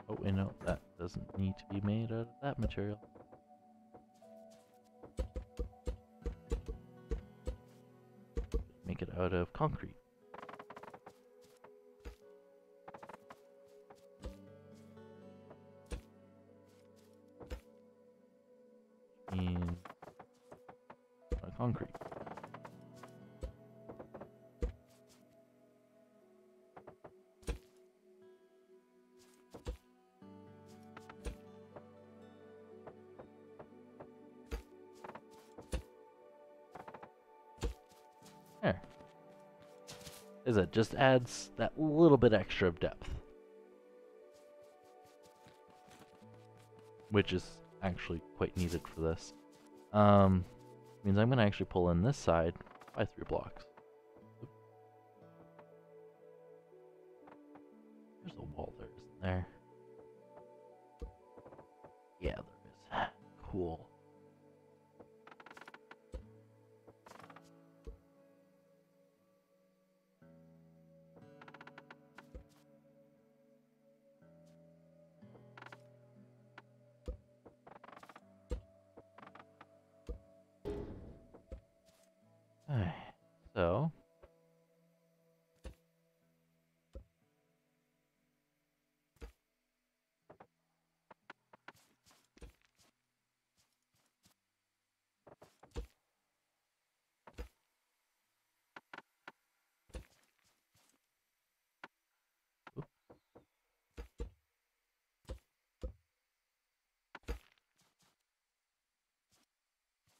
Oh, wait, no, that doesn't need to be made out of that material. Make it out of concrete. And concrete. There. Is it just adds that little bit extra of depth, which is actually quite needed for this. Means I'm gonna actually pull in this side by 3 blocks. Oop. There's a wall there, isn't there? Yeah, there is. Cool. Alright, so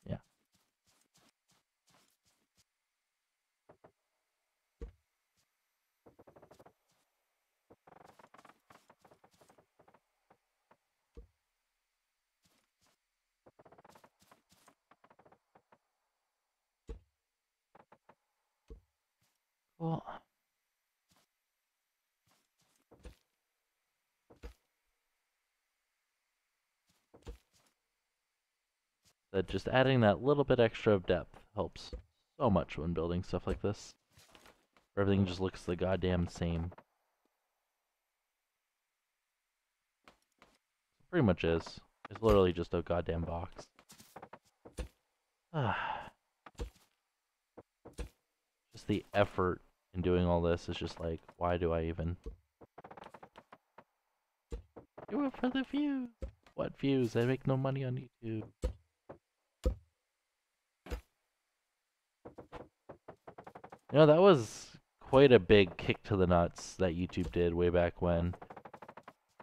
yeah. Cool. That just adding that little bit extra of depth helps so much when building stuff like this. Where everything just looks the goddamn same. Pretty much is. It's literally just a goddamn box. Just the effort in doing all this is just like, why do I even do it for the views? What views? I make no money on YouTube. You know, that was quite a big kick to the nuts that YouTube did way back when.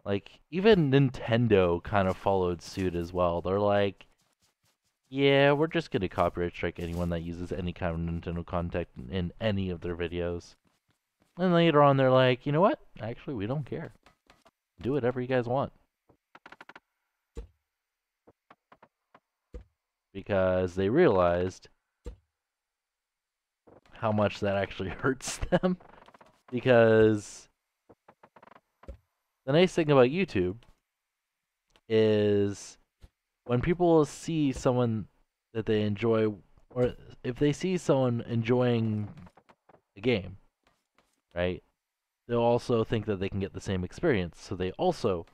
Like, even Nintendo kind of followed suit as well. They're like, yeah, we're just gonna copyright strike anyone that uses any kind of Nintendo content in any of their videos. And later on, they're like, you know what? Actually, we don't care. Do whatever you guys want. Because they realized how much that actually hurts them. Because the nice thing about YouTube is when people see someone that they enjoy, or if they see someone enjoying a game, right, they'll also think that they can get the same experience. So they also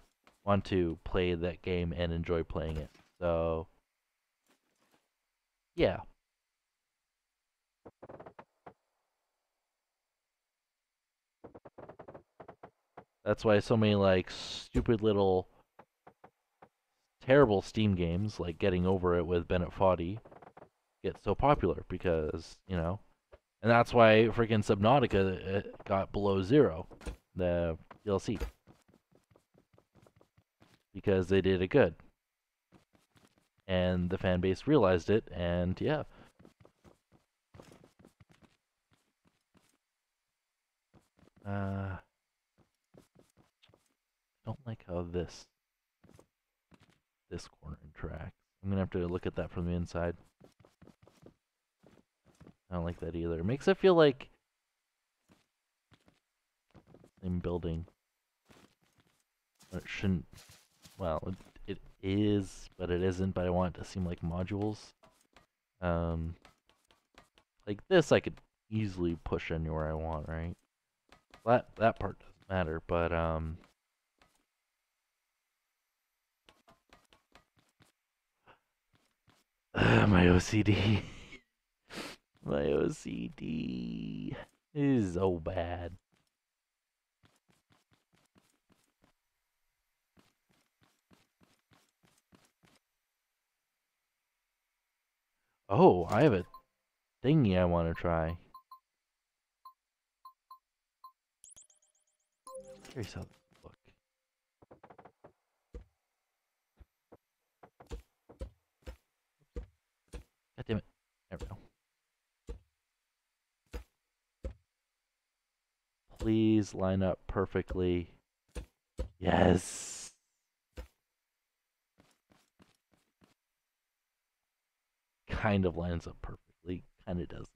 want to play that game and enjoy playing it. So, yeah. That's why so many, like, stupid little terrible Steam games, like Getting Over It with Bennett Foddy, get so popular because, you know, and that's why freaking Subnautica got below zero, the DLC, because they did it good, and the fan base realized it, and yeah. I don't like how this corner interacts. I'm gonna have to look at that from the inside. I don't like that either. It makes it feel like same building. It shouldn't. Well, it is, but it isn't. But I want it to seem like modules. Like this, I could easily push anywhere I want, right? That part doesn't matter, but my OCD, my OCD is so bad. Oh, I have a thingy I want to try. Curious how this look. God damn it! There we go. Please line up perfectly. Yes. Kind of lines up perfectly. Kind of doesn't.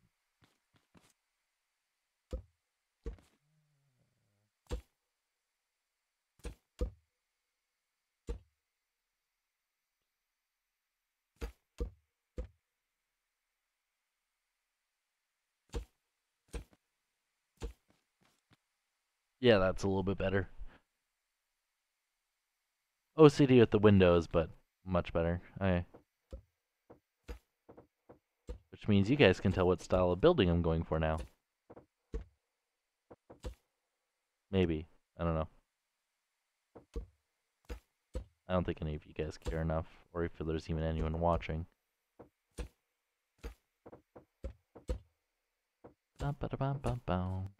Yeah, that's a little bit better. OCD with the windows, but much better. Okay. Which means you guys can tell what style of building I'm going for now. Maybe. I don't know. I don't think any of you guys care enough, or if there's even anyone watching. Bum, ba, da, bum, bum, bum.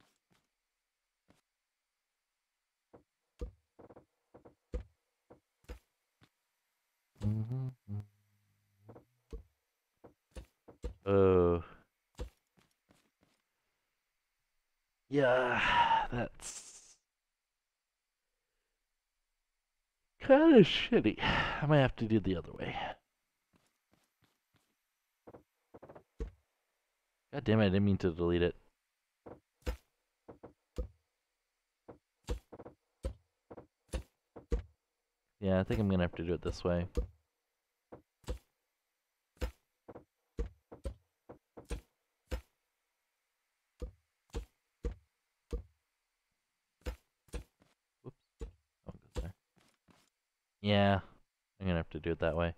Yeah, that's kind of shitty. I might have to do the other way. God damn it, I didn't mean to delete it. Yeah, I think I'm gonna have to do it this way. Whoops. Oh, it goes there. Yeah, I'm gonna have to do it that way.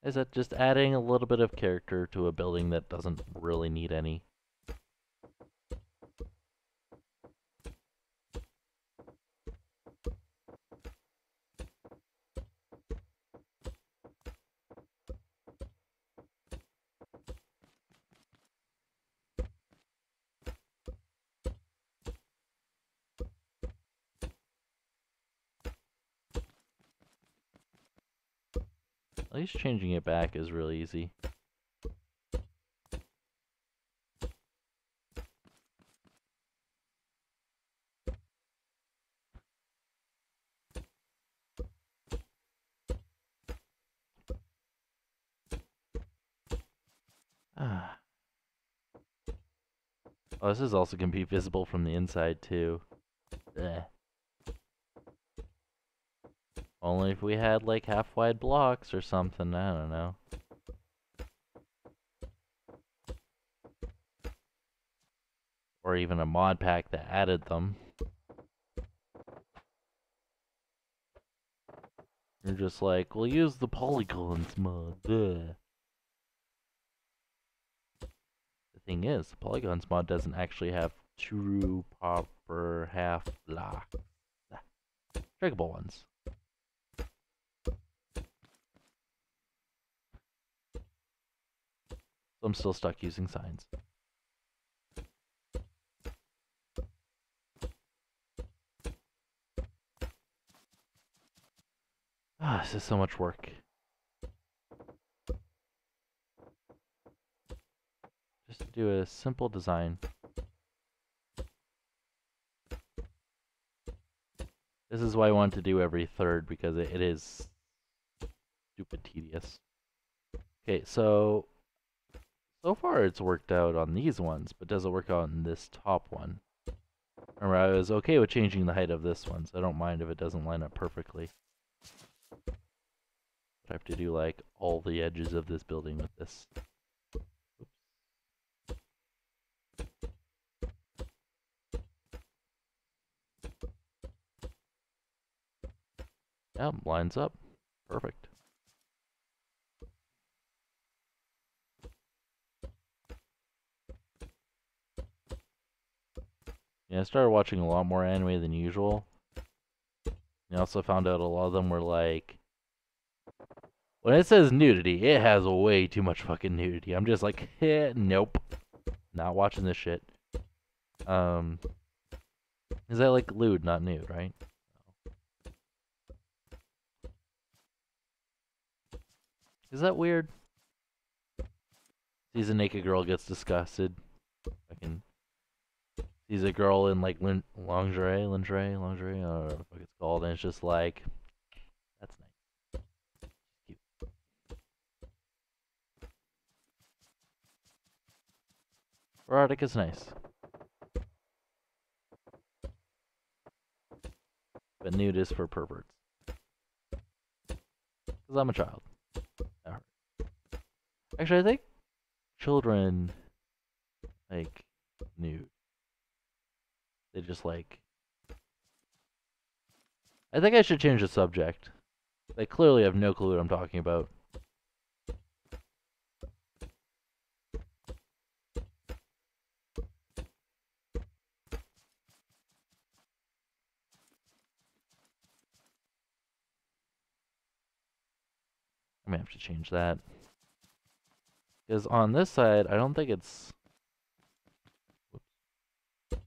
Is that just adding a little bit of character to a building that doesn't really need any? At least changing it back is really easy. Ah. Oh, this is also going to be visible from the inside, too. Ugh. Only if we had, like, half-wide blocks or something, I don't know. Or even a mod pack that added them. You're just like, we'll use the polygons mod. Ugh. The thing is, the polygons mod doesn't actually have true proper half blocks. Drinkable ones. So I'm still stuck using signs. Ah, this is so much work. Just to do a simple design. This is why I want to do every third, because it is stupid tedious. Okay, so far it's worked out on these ones, but does it work out on this top one? Remember, I was okay with changing the height of this one, so I don't mind if it doesn't line up perfectly. I have to do like all the edges of this building with this. Oops. Yeah, lines up. Perfect. Yeah, I started watching a lot more anime than usual. I also found out a lot of them were like, when it says nudity, it has way too much fucking nudity. I'm just like, nope. Not watching this shit. Is that like lewd, not nude, right? Is that weird? Sees a naked girl, gets disgusted. Fucking sees a girl in like lingerie, I don't know what the fuck it's called, and it's just like, that's nice. Cute. Erotic is nice. But nude is for perverts. Because I'm a child. Actually, I think children like nude. They just like... I think I should change the subject. They clearly have no clue what I'm talking about. I may have to change that. Because on this side, I don't think it's... Whoops.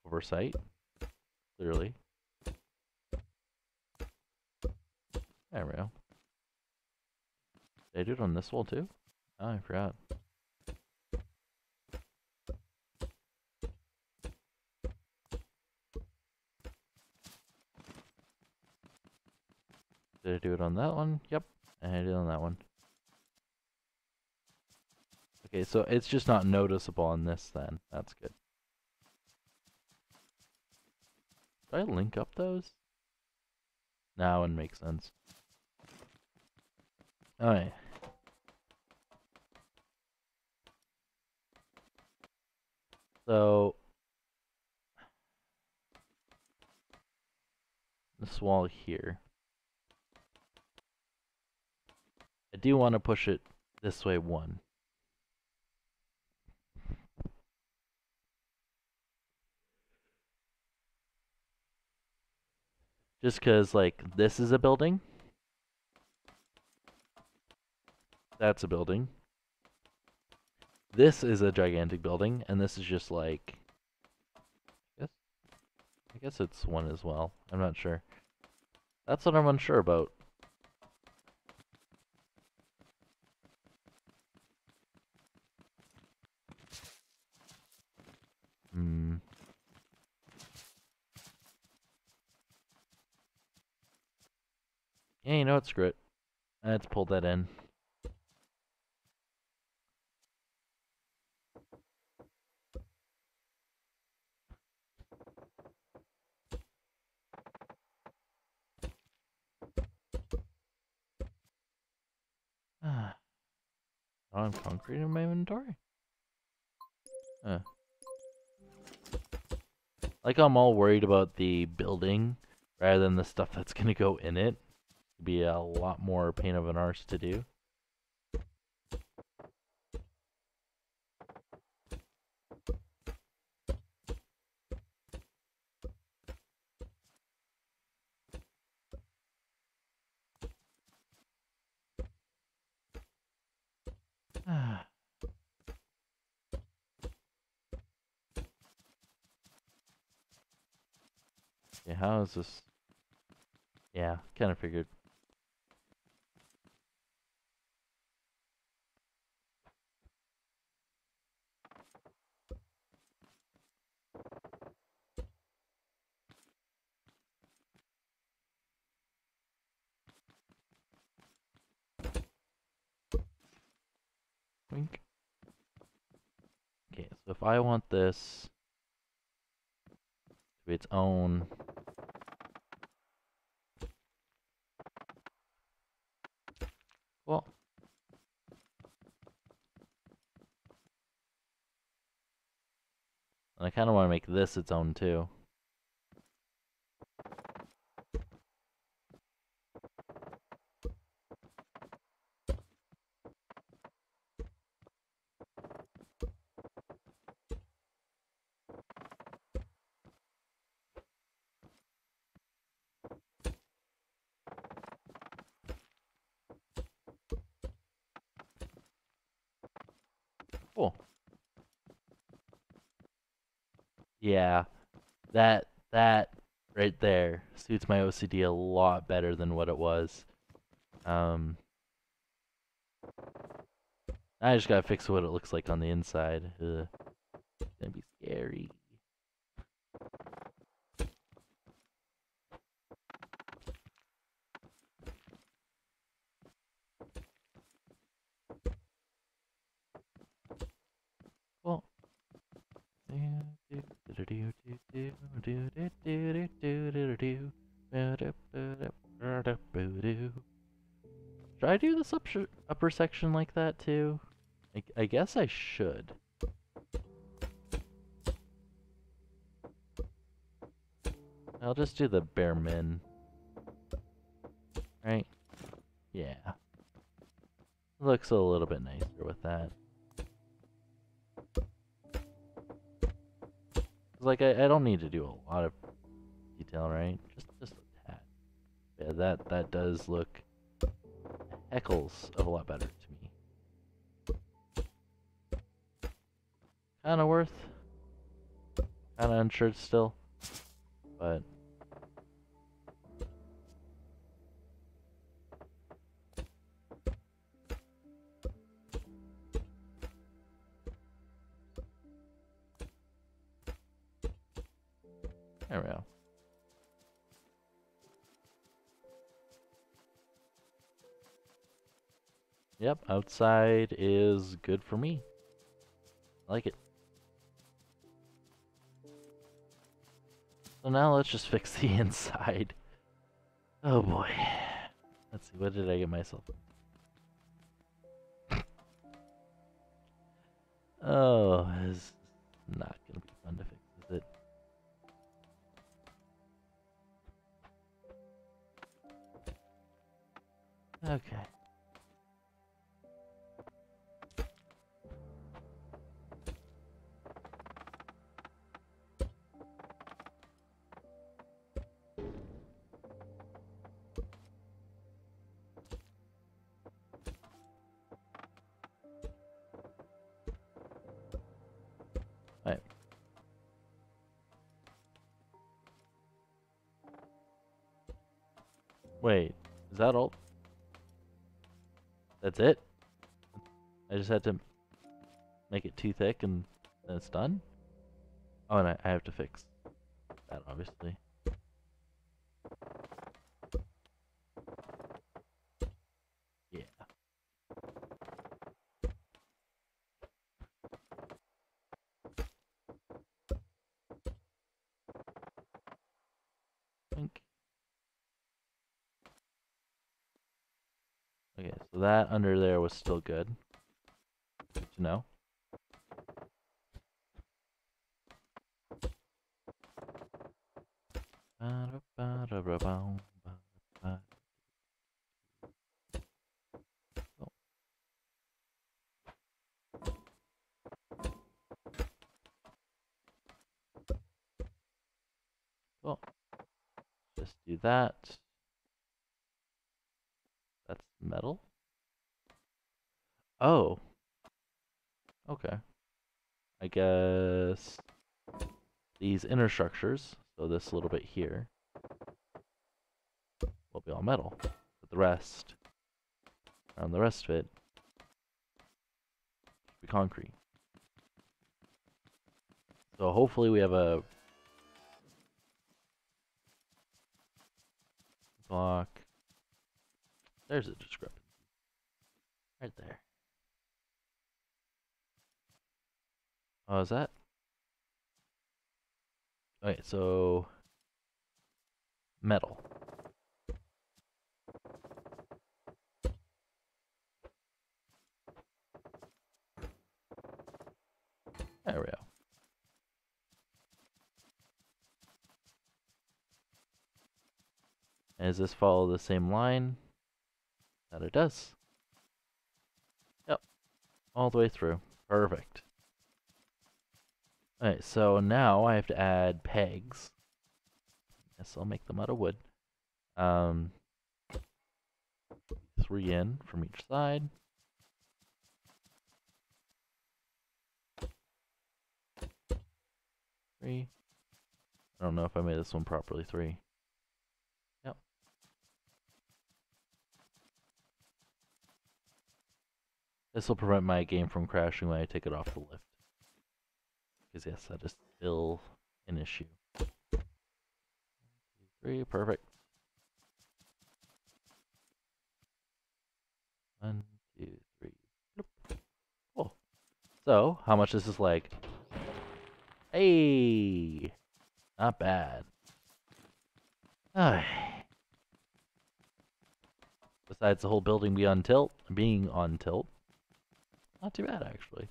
Oversight. Clearly. There we go. Did I do it on this wall too? Oh, I forgot. Did I do it on that one? Yep. And I did it on that one. Okay, so it's just not noticeable on this then. That's good. Did I link up those? Now it makes sense. Alright. So this wall here. I do want to push it this way one. Just because, like, this is a building. That's a building. This is a gigantic building, and this is just like... I guess it's one as well. I'm not sure. That's what I'm unsure about. Yeah, you know what? Screw it. Let's pull that in. I don't have concrete in my inventory. Like I'm all worried about the building rather than the stuff that's gonna go in it. It'd be a lot more pain of an arse to do. Okay, how is this? Yeah, kind of figured. Wink. Okay, so if I want this to be its own, well, and I kind of want to make this its own too. Cool. Yeah, that right there suits my OCD a lot better than what it was. I just gotta fix what it looks like on the inside. Ugh. It's gonna be scary. Well. Should I do this upper section like that too? I guess I should. I'll just do the bare min. Right? Yeah. Looks a little bit nicer with that. Like, I don't need to do a lot of detail, right? Just a tad. Yeah, that does look heckles of a lot better to me. Kinda worth. Kinda unsure still. But there we go. Yep, outside is good for me. I like it. So now let's just fix the inside. Oh boy. Let's see, what did I get myself? Oh, this is not gonna be fun to fix, is it? Okay. Alright. Wait, is that all? That's it? I just had to make it too thick and then it's done? Oh, and I have to fix that, obviously. So that under there was still good. Good to know. Cool. Just do that. That's metal? Oh. Okay. I guess these inner structures, so this little bit here, will be all metal. But the rest, around the rest of it, should be concrete. So hopefully we have a block. There's a discrepancy. Right there. Oh, is that? Okay, so metal. There we go. And does this follow the same line? That it does. Yep. All the way through. Perfect. Alright, so now I have to add pegs. Guess I'll make them out of wood. 3 in from each side. Three. I don't know if I made this one properly. 3. Yep. This will prevent my game from crashing when I take it off the lift. Because yes, that is still an issue. 1, 2, 3, perfect. 1, 2, 3. Cool. So, how much is this like? Hey! Not bad. Besides the whole building being on tilt, not too bad actually.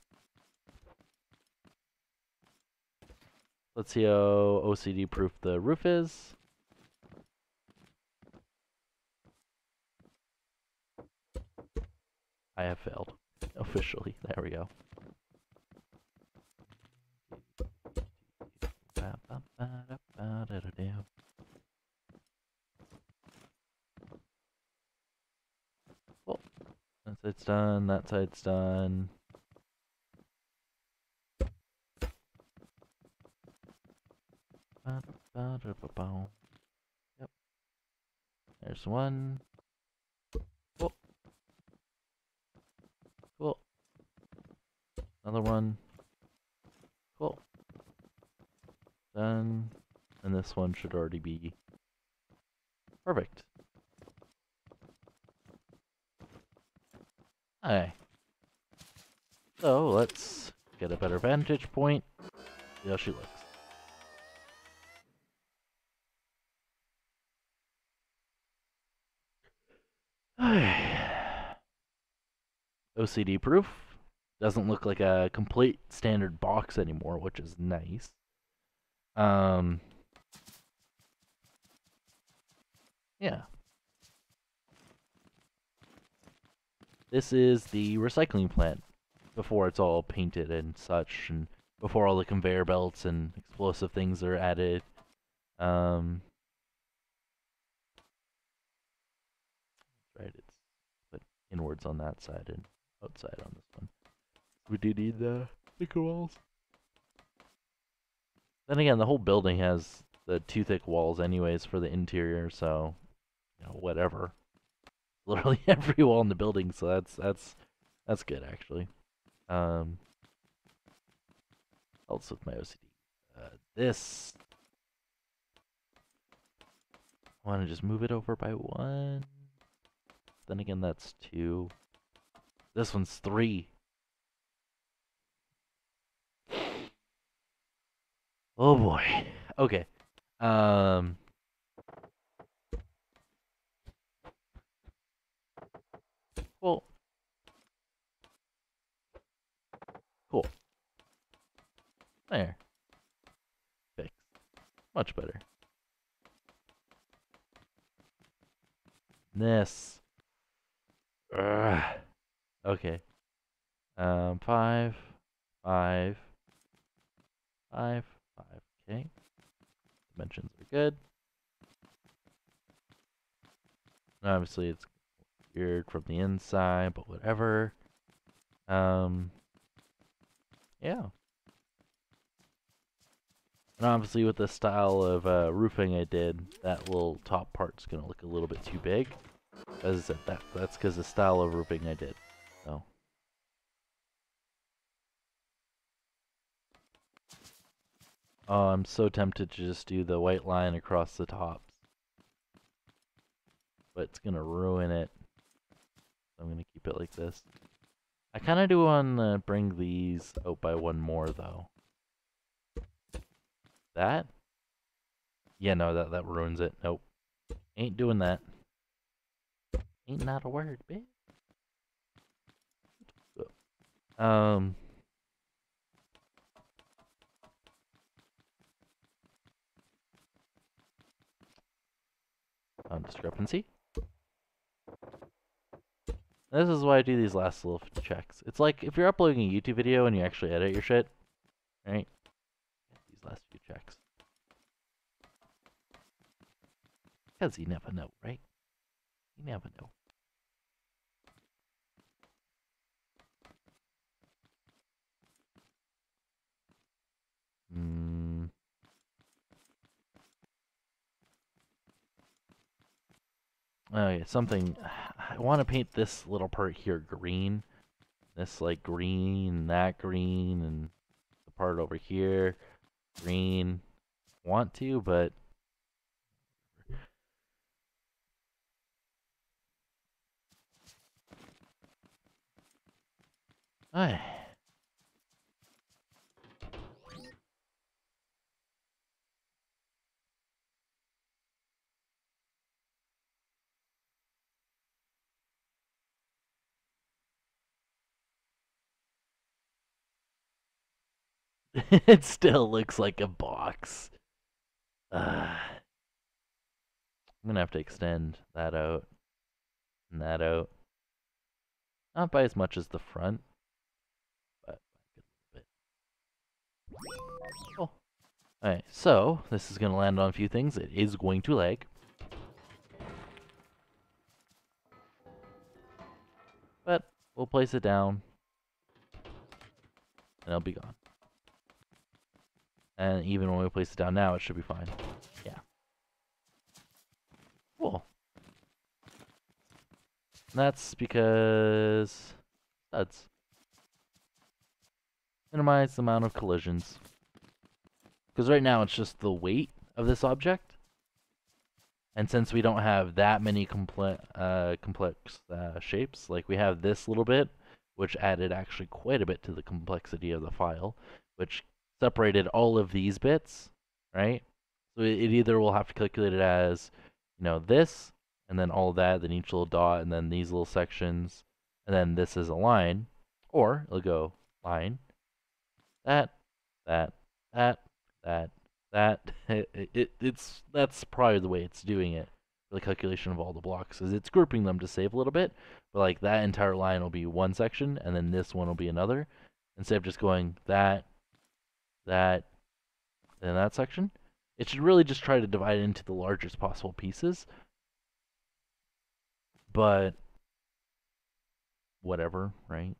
Let's see how OCD proof the roof is. I have failed. Officially. There we go. Cool. That side's done. That side's done. Yep. There's one. Cool. Cool. Another one. Cool. Done. And this one should already be perfect. Okay. So let's get a better vantage point. See how she looks. OCD proof. Doesn't look like a complete standard box anymore, which is nice. Yeah. This is the recycling plant before it's all painted and such, and before all the conveyor belts and explosive things are added. Right, it's put inwards on that side and outside on this one. We do need the thicker walls. Then again, the whole building has the 2 thick walls anyways for the interior, so you know, whatever. Literally every wall in the building, so that's good actually. Else with my OCD. This I want to just move it over by 1. Then again, that's 2. This one's 3. Oh boy. Okay. Cool. Cool. There. Fix. Much better. This. Ugh. Okay. 5, 5, 5, 5. Okay. Dimensions are good. Obviously, it's weird from the inside, but whatever. Yeah. And obviously, with the style of roofing I did, that little top part's gonna look a little bit too big. As I said, that's because the style of roofing I did. So. Oh, I'm so tempted to just do the white line across the tops. But it's gonna ruin it. So I'm gonna keep it like this. I kinda do want to bring these out by one more though. That? Yeah, no, that ruins it. Nope. Ain't doing that. Ain't not a word, bitch. Discrepancy. This is why I do these last little checks. It's like if you're uploading a YouTube video and you actually edit your shit, right? These last few checks. Because you never know, right? You never know. Oh yeah, something. I want to paint this little part here green. This like green, that green, and the part over here green. Want to, but it still looks like a box. I'm gonna have to extend that out and that out. Not by as much as the front, but a bit. Cool. Alright, so this is gonna land on a few things. It is going to lag. But we'll place it down and it'll be gone. And even when we place it down now, it should be fine. Yeah. Cool. And that's because studs. Minimize the amount of collisions. Because right now it's just the weight of this object. And since we don't have that many complex shapes, like we have this little bit, which added actually quite a bit to the complexity of the file, which separated all of these bits, right? So it either will have to calculate it as, you know, this, and then all of that, then each little dot, and then these little sections, and then this is a line, or it'll go line, that, that, that, that, that. That's probably the way it's doing it for the calculation of all the blocks, is it's grouping them to save a little bit, but like that entire line will be one section, and then this one will be another, instead of just going that, that, and that section. It should really just try to divide it into the largest possible pieces. But whatever, right?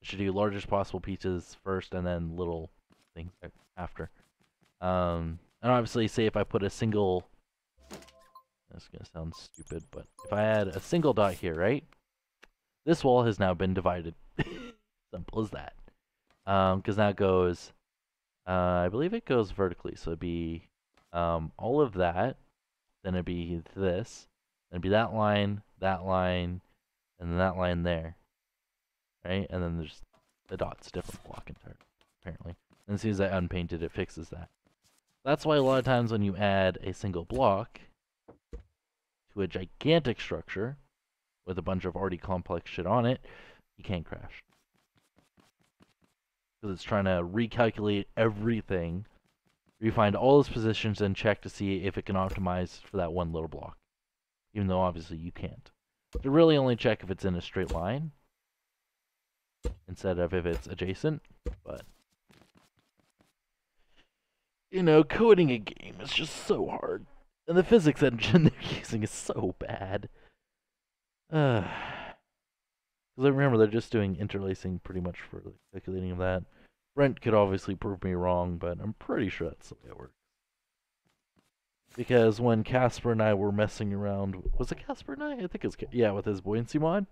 It should do largest possible pieces first and then little things after. And obviously, say if I put a single, this is gonna sound stupid, but if I add a single dot here, right? This wall has now been divided. Simple as that. Because now it goes, I believe it goes vertically, so it'd be all of that, then it'd be this, then it'd be that line, and then that line there, right? And then there's the dot's different block entirely, apparently. And as soon as I unpainted, it fixes that. That's why a lot of times when you add a single block to a gigantic structure, with a bunch of already complex shit on it, you can't crash. Because it's trying to recalculate everything, refind all its positions, and check to see if it can optimize for that one little block. Even though obviously you can't. To really only check if it's in a straight line, instead of if it's adjacent, but... You know, coding a game is just so hard. And the physics engine they're using is so bad. Because I remember they're just doing interlacing pretty much for the calculating of that. Brent could obviously prove me wrong, but I'm pretty sure that's the way it works. Because when Casper and I were messing around, was it Casper and I? I think it was, yeah, with his buoyancy mod,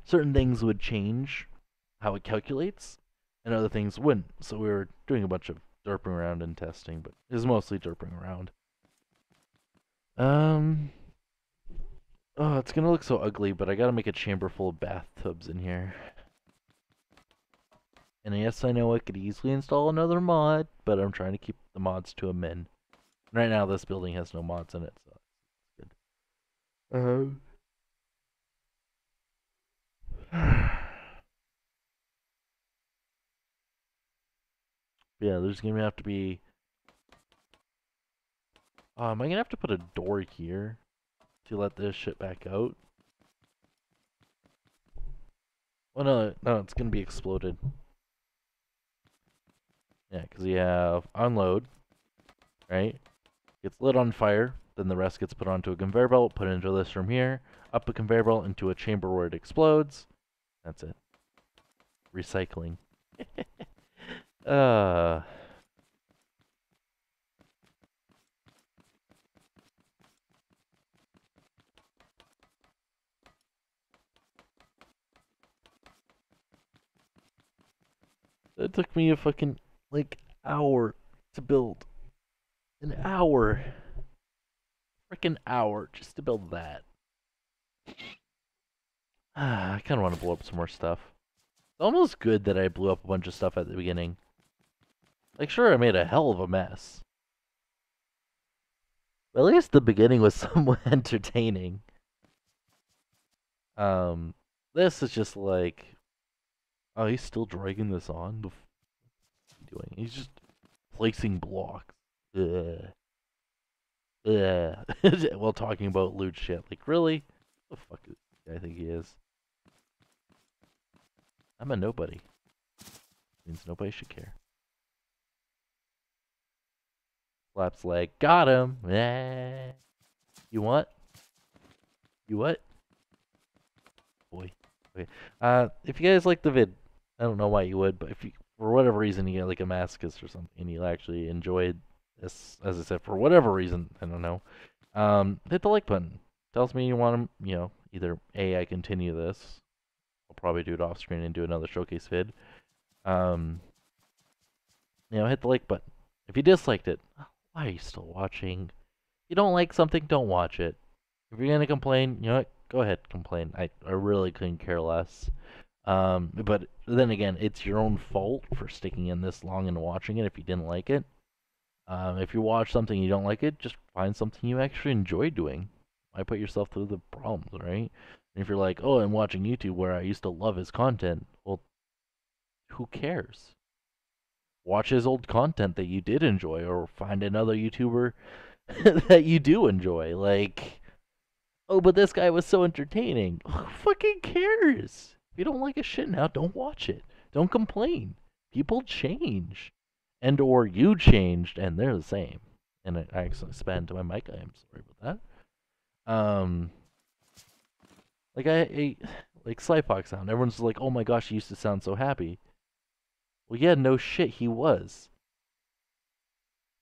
certain things would change how it calculates, and other things wouldn't. So we were doing a bunch of derping around and testing, but it was mostly derping around. Oh, it's gonna look so ugly, but I gotta make a chamber full of bathtubs in here. And yes, I know I could easily install another mod, but I'm trying to keep the mods to a min. Right now, this building has no mods in it, so it's good. Yeah, there's gonna have to be... am I gonna have to put a door here to let this shit back out? Well, no, it's gonna be exploded. Yeah, because you have unload, right? Gets lit on fire, then the rest gets put onto a conveyor belt, put into this from here, up a conveyor belt into a chamber where it explodes. That's it. Recycling. It took me a fucking, like, hour to build. An hour. Freaking hour just to build that. I kind of want to blow up some more stuff. It's almost good that I blew up a bunch of stuff at the beginning. Like, sure, I made a hell of a mess. But at least the beginning was somewhat entertaining. This is just like... Oh, he's still dragging this on? What is he doing? He's just placing blocks. Ugh. While talking about loot shit. Like, really? What the fuck is this guy think he is? I'm a nobody. Means nobody should care. Slaps leg. Got him! You what? You what? Boy. Okay. If you guys like the vid, I don't know why you would, but if you, for whatever reason, you get like a masochist or something, and you actually enjoyed this, as I said, for whatever reason, I don't know, hit the like button. Tells me you want to, you know, either A, I continue this, I'll probably do it off screen and do another showcase vid. You know, hit the like button. If you disliked it, why are you still watching? If you don't like something, don't watch it. If you're gonna complain, you know what? Go ahead, complain. I really couldn't care less. But then again, it's your own fault for sticking in this long and watching it if you didn't like it. If you watch something you don't like it, just find something you actually enjoy doing. Why put yourself through the problems, right? And if you're like, oh, I'm watching YouTube where I used to love his content, well, who cares? Watch his old content that you did enjoy, or find another YouTuber that you do enjoy. Like, oh, but this guy was so entertaining. Who fucking cares? If you don't like his shit now, don't watch it. Don't complain. People change. And or you changed, and they're the same. And I actually spat into my mic. I am sorry about that. Like Slyfox sound. Everyone's like, oh my gosh, he used to sound so happy. Well, yeah, no shit, he was.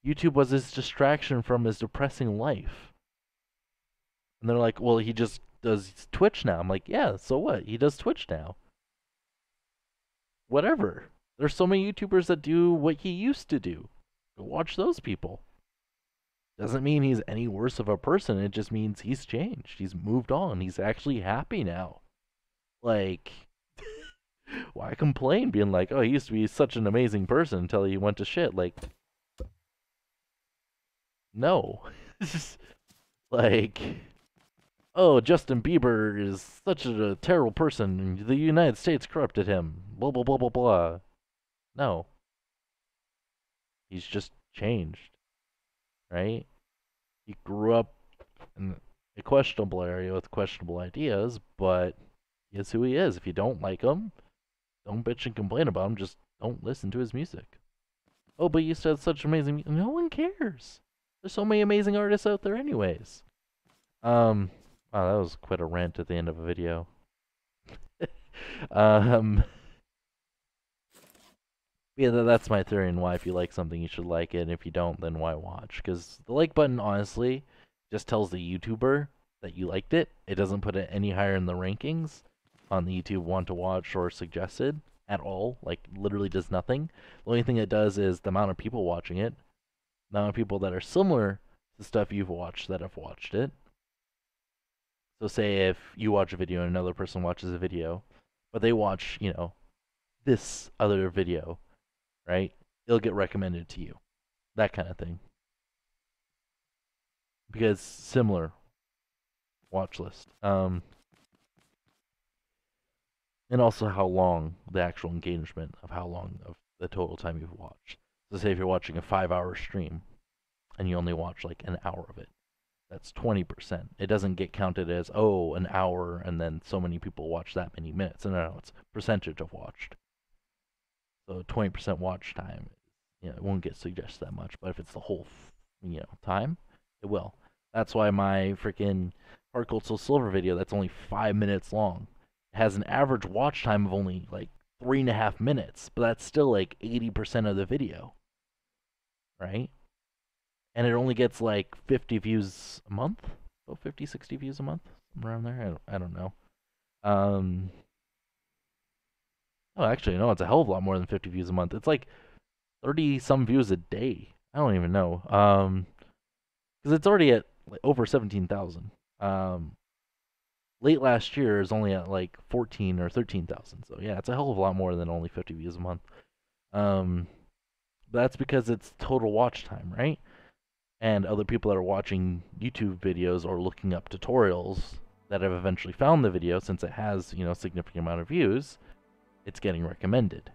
YouTube was his distraction from his depressing life. And they're like, well, he just does Twitch now. I'm like, yeah, so what? He does Twitch now. Whatever. There's so many YouTubers that do what he used to do. Go watch those people. Doesn't mean he's any worse of a person. It just means he's changed. He's moved on. He's actually happy now. Like, why complain being like, oh, he used to be such an amazing person until he went to shit? Like, no. Like, oh, Justin Bieber is such a terrible person. The United States corrupted him. Blah, blah, blah, blah, blah. No. He's just changed, right? He grew up in a questionable area with questionable ideas, but he is who he is. If you don't like him, don't bitch and complain about him. Just don't listen to his music. Oh, but you said such amazing. No one cares. There's so many amazing artists out there, anyways. Wow, that was quite a rant at the end of a video. um, yeah, that's my theory on why if you like something, you should like it, and if you don't, then why watch? Because the like button, honestly, just tells the YouTuber that you liked it. It doesn't put it any higher in the rankings on the YouTube want to watch or suggested at all. Like, literally does nothing. The only thing it does is the amount of people watching it, the amount of people that are similar to stuff you've watched that have watched it. So say if you watch a video and another person watches a video, but they watch, you know, this other video, right? It'll get recommended to you. That kind of thing. Because similar watch list. And also how long the actual engagement of how long of the total time you've watched. So say if you're watching a 5-hour stream and you only watch like an hour of it, that's 20%. It doesn't get counted as, oh, an hour and then so many people watch that many minutes. No, it's percentage of watched. So 20% watch time, you know, it won't get suggested that much. But if it's the whole, you know, time, it will. That's why my freaking Heart Gold Soul Silver video, that's only 5 minutes long, has an average watch time of only like 3.5 minutes. But that's still like 80% of the video, right? And it only gets like 50 views a month. Oh, 50, 60 views a month, around there. I don't know. Oh, actually, no, it's a hell of a lot more than 50 views a month. It's like 30 some views a day. I don't even know. Because it's already at like over 17,000. Late last year is only at like 14 or 13,000. So yeah, it's a hell of a lot more than only 50 views a month. That's because it's total watch time, right? And other people that are watching YouTube videos or looking up tutorials that have eventually found the video, since it has, you know, a significant amount of views, it's getting recommended.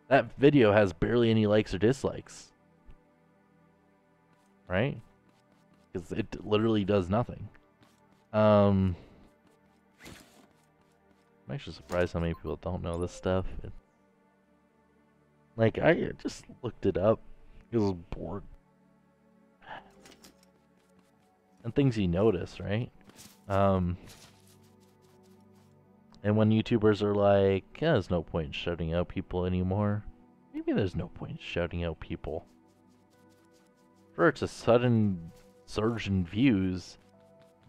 That video has barely any likes or dislikes, right? Because it literally does nothing. I'm actually surprised how many people don't know this stuff. Like, I just looked it up. I was bored. And things you notice, right? And when YouTubers are like, yeah, there's no point in shouting out people anymore. Maybe there's no point in shouting out people. Sure, it's a sudden surge in views,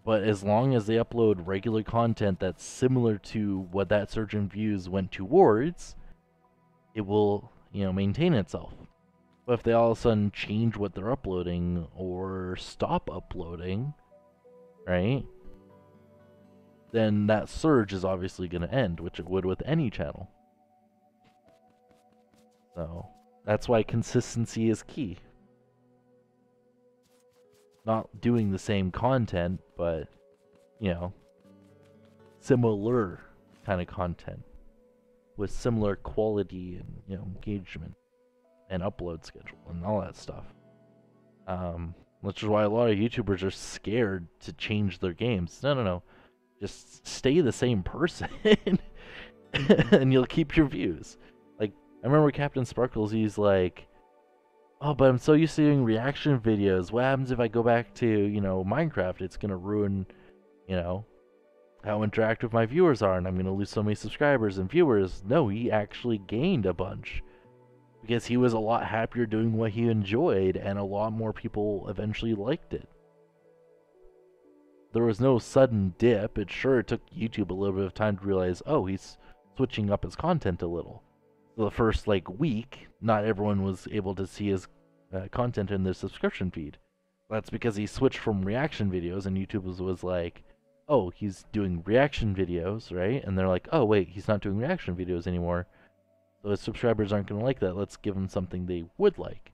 but as long as they upload regular content that's similar to what that surge in views went towards, it will, you know, maintain itself. But if they all of a sudden change what they're uploading or stop uploading, right, then that surge is obviously going to end, which it would with any channel. So that's why consistency is key. Not doing the same content, but, you know, similar kind of content with similar quality and, you know, engagement and upload schedule and all that stuff. Which is why a lot of YouTubers are scared to change their games. No. Just stay the same person and you'll keep your views. Like, I remember Captain Sparkles, he's like, oh, but I'm so used to doing reaction videos. What happens if I go back to, you know, Minecraft? It's going to ruin, you know, how interactive my viewers are, and I'm going to lose so many subscribers and viewers. No, he actually gained a bunch. Because he was a lot happier doing what he enjoyed, and a lot more people eventually liked it. There was no sudden dip. It took YouTube a little bit of time to realize, oh, he's switching up his content a little. So the first, like, week, not everyone was able to see his content in their subscription feed. That's because he switched from reaction videos, and YouTube was like, oh, he's doing reaction videos, right? And they're like, oh, wait, he's not doing reaction videos anymore. So his subscribers aren't going to like that. Let's give him something they would like,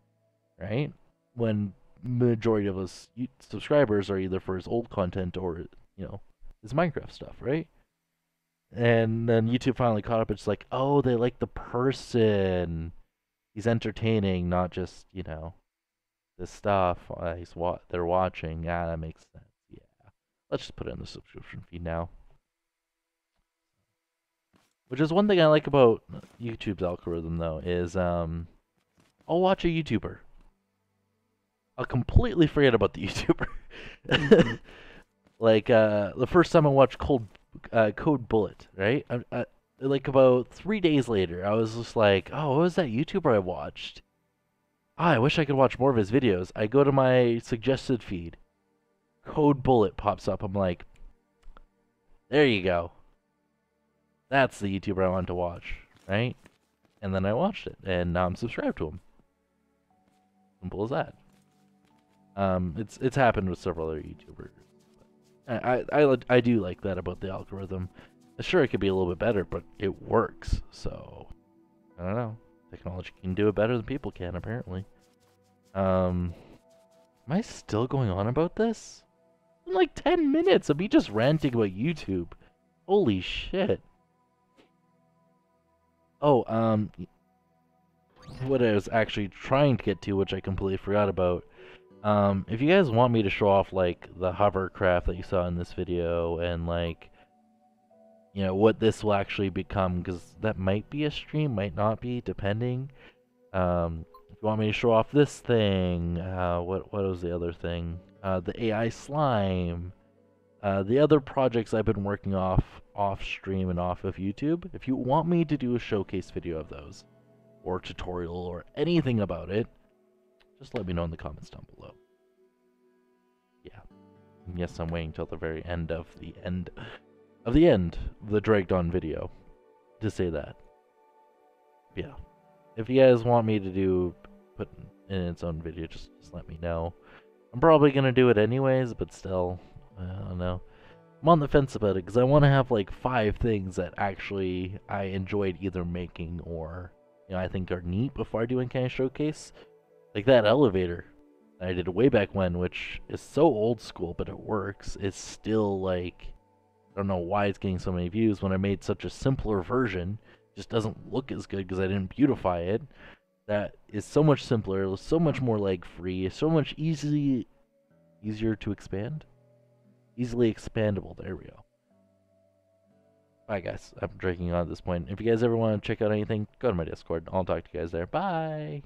right? When majority of us subscribers are either for his old content or, his Minecraft stuff, right? And then YouTube finally caught up. It's like, oh, they like the person. He's entertaining, not just, the stuff they're watching. Yeah, that makes sense. Yeah. Let's just put it in the subscription feed now. Which is one thing I like about YouTube's algorithm, though, is I'll watch a YouTuber. I'll completely forget about the YouTuber. Like, the first time I watched Code Bullet, right? Like, about 3 days later, I was just like, oh, what was that YouTuber I watched? Oh, I wish I could watch more of his videos. I go to my suggested feed. Code Bullet pops up. I'm like, there you go. That's the YouTuber I wanted to watch, right? And then I watched it, and now I'm subscribed to him. Simple as that. It's happened with several other YouTubers. I do like that about the algorithm. Sure, it could be a little bit better, but it works. So I don't know. Technology can do it better than people can, apparently. Am I still going on about this? In like 10 minutes of me just ranting about YouTube. Holy shit. Oh, what I was actually trying to get to, which I completely forgot about. If you guys want me to show off, like, the hovercraft that you saw in this video, and, like, what this will actually become, because that might be a stream, might not be, depending. If you want me to show off this thing, what was the other thing? The AI slime, the other projects I've been working off stream and off of YouTube. If you want me to do a showcase video of those, or tutorial, or anything about it, just let me know in the comments down below. Yeah. And yes, I'm waiting till the very end of the dragged on video to say that. Yeah. If you guys want me to put in its own video, just let me know. I'm probably gonna do it anyways, but still, I don't know. I'm on the fence about it because I want to have like 5 things that actually I enjoyed either making or I think are neat before I do any kind of showcase. Like that elevator I did way back when, which is so old school, but it works. It's still like, I don't know why it's getting so many views when I made such a simpler version. It just doesn't look as good because I didn't beautify it. That is so much simpler, so much more lag free, so much easier to expand. Easily expandable. There we go. Bye, guys. I'm drinking on at this point. If you guys ever want to check out anything, go to my Discord. I'll talk to you guys there. Bye.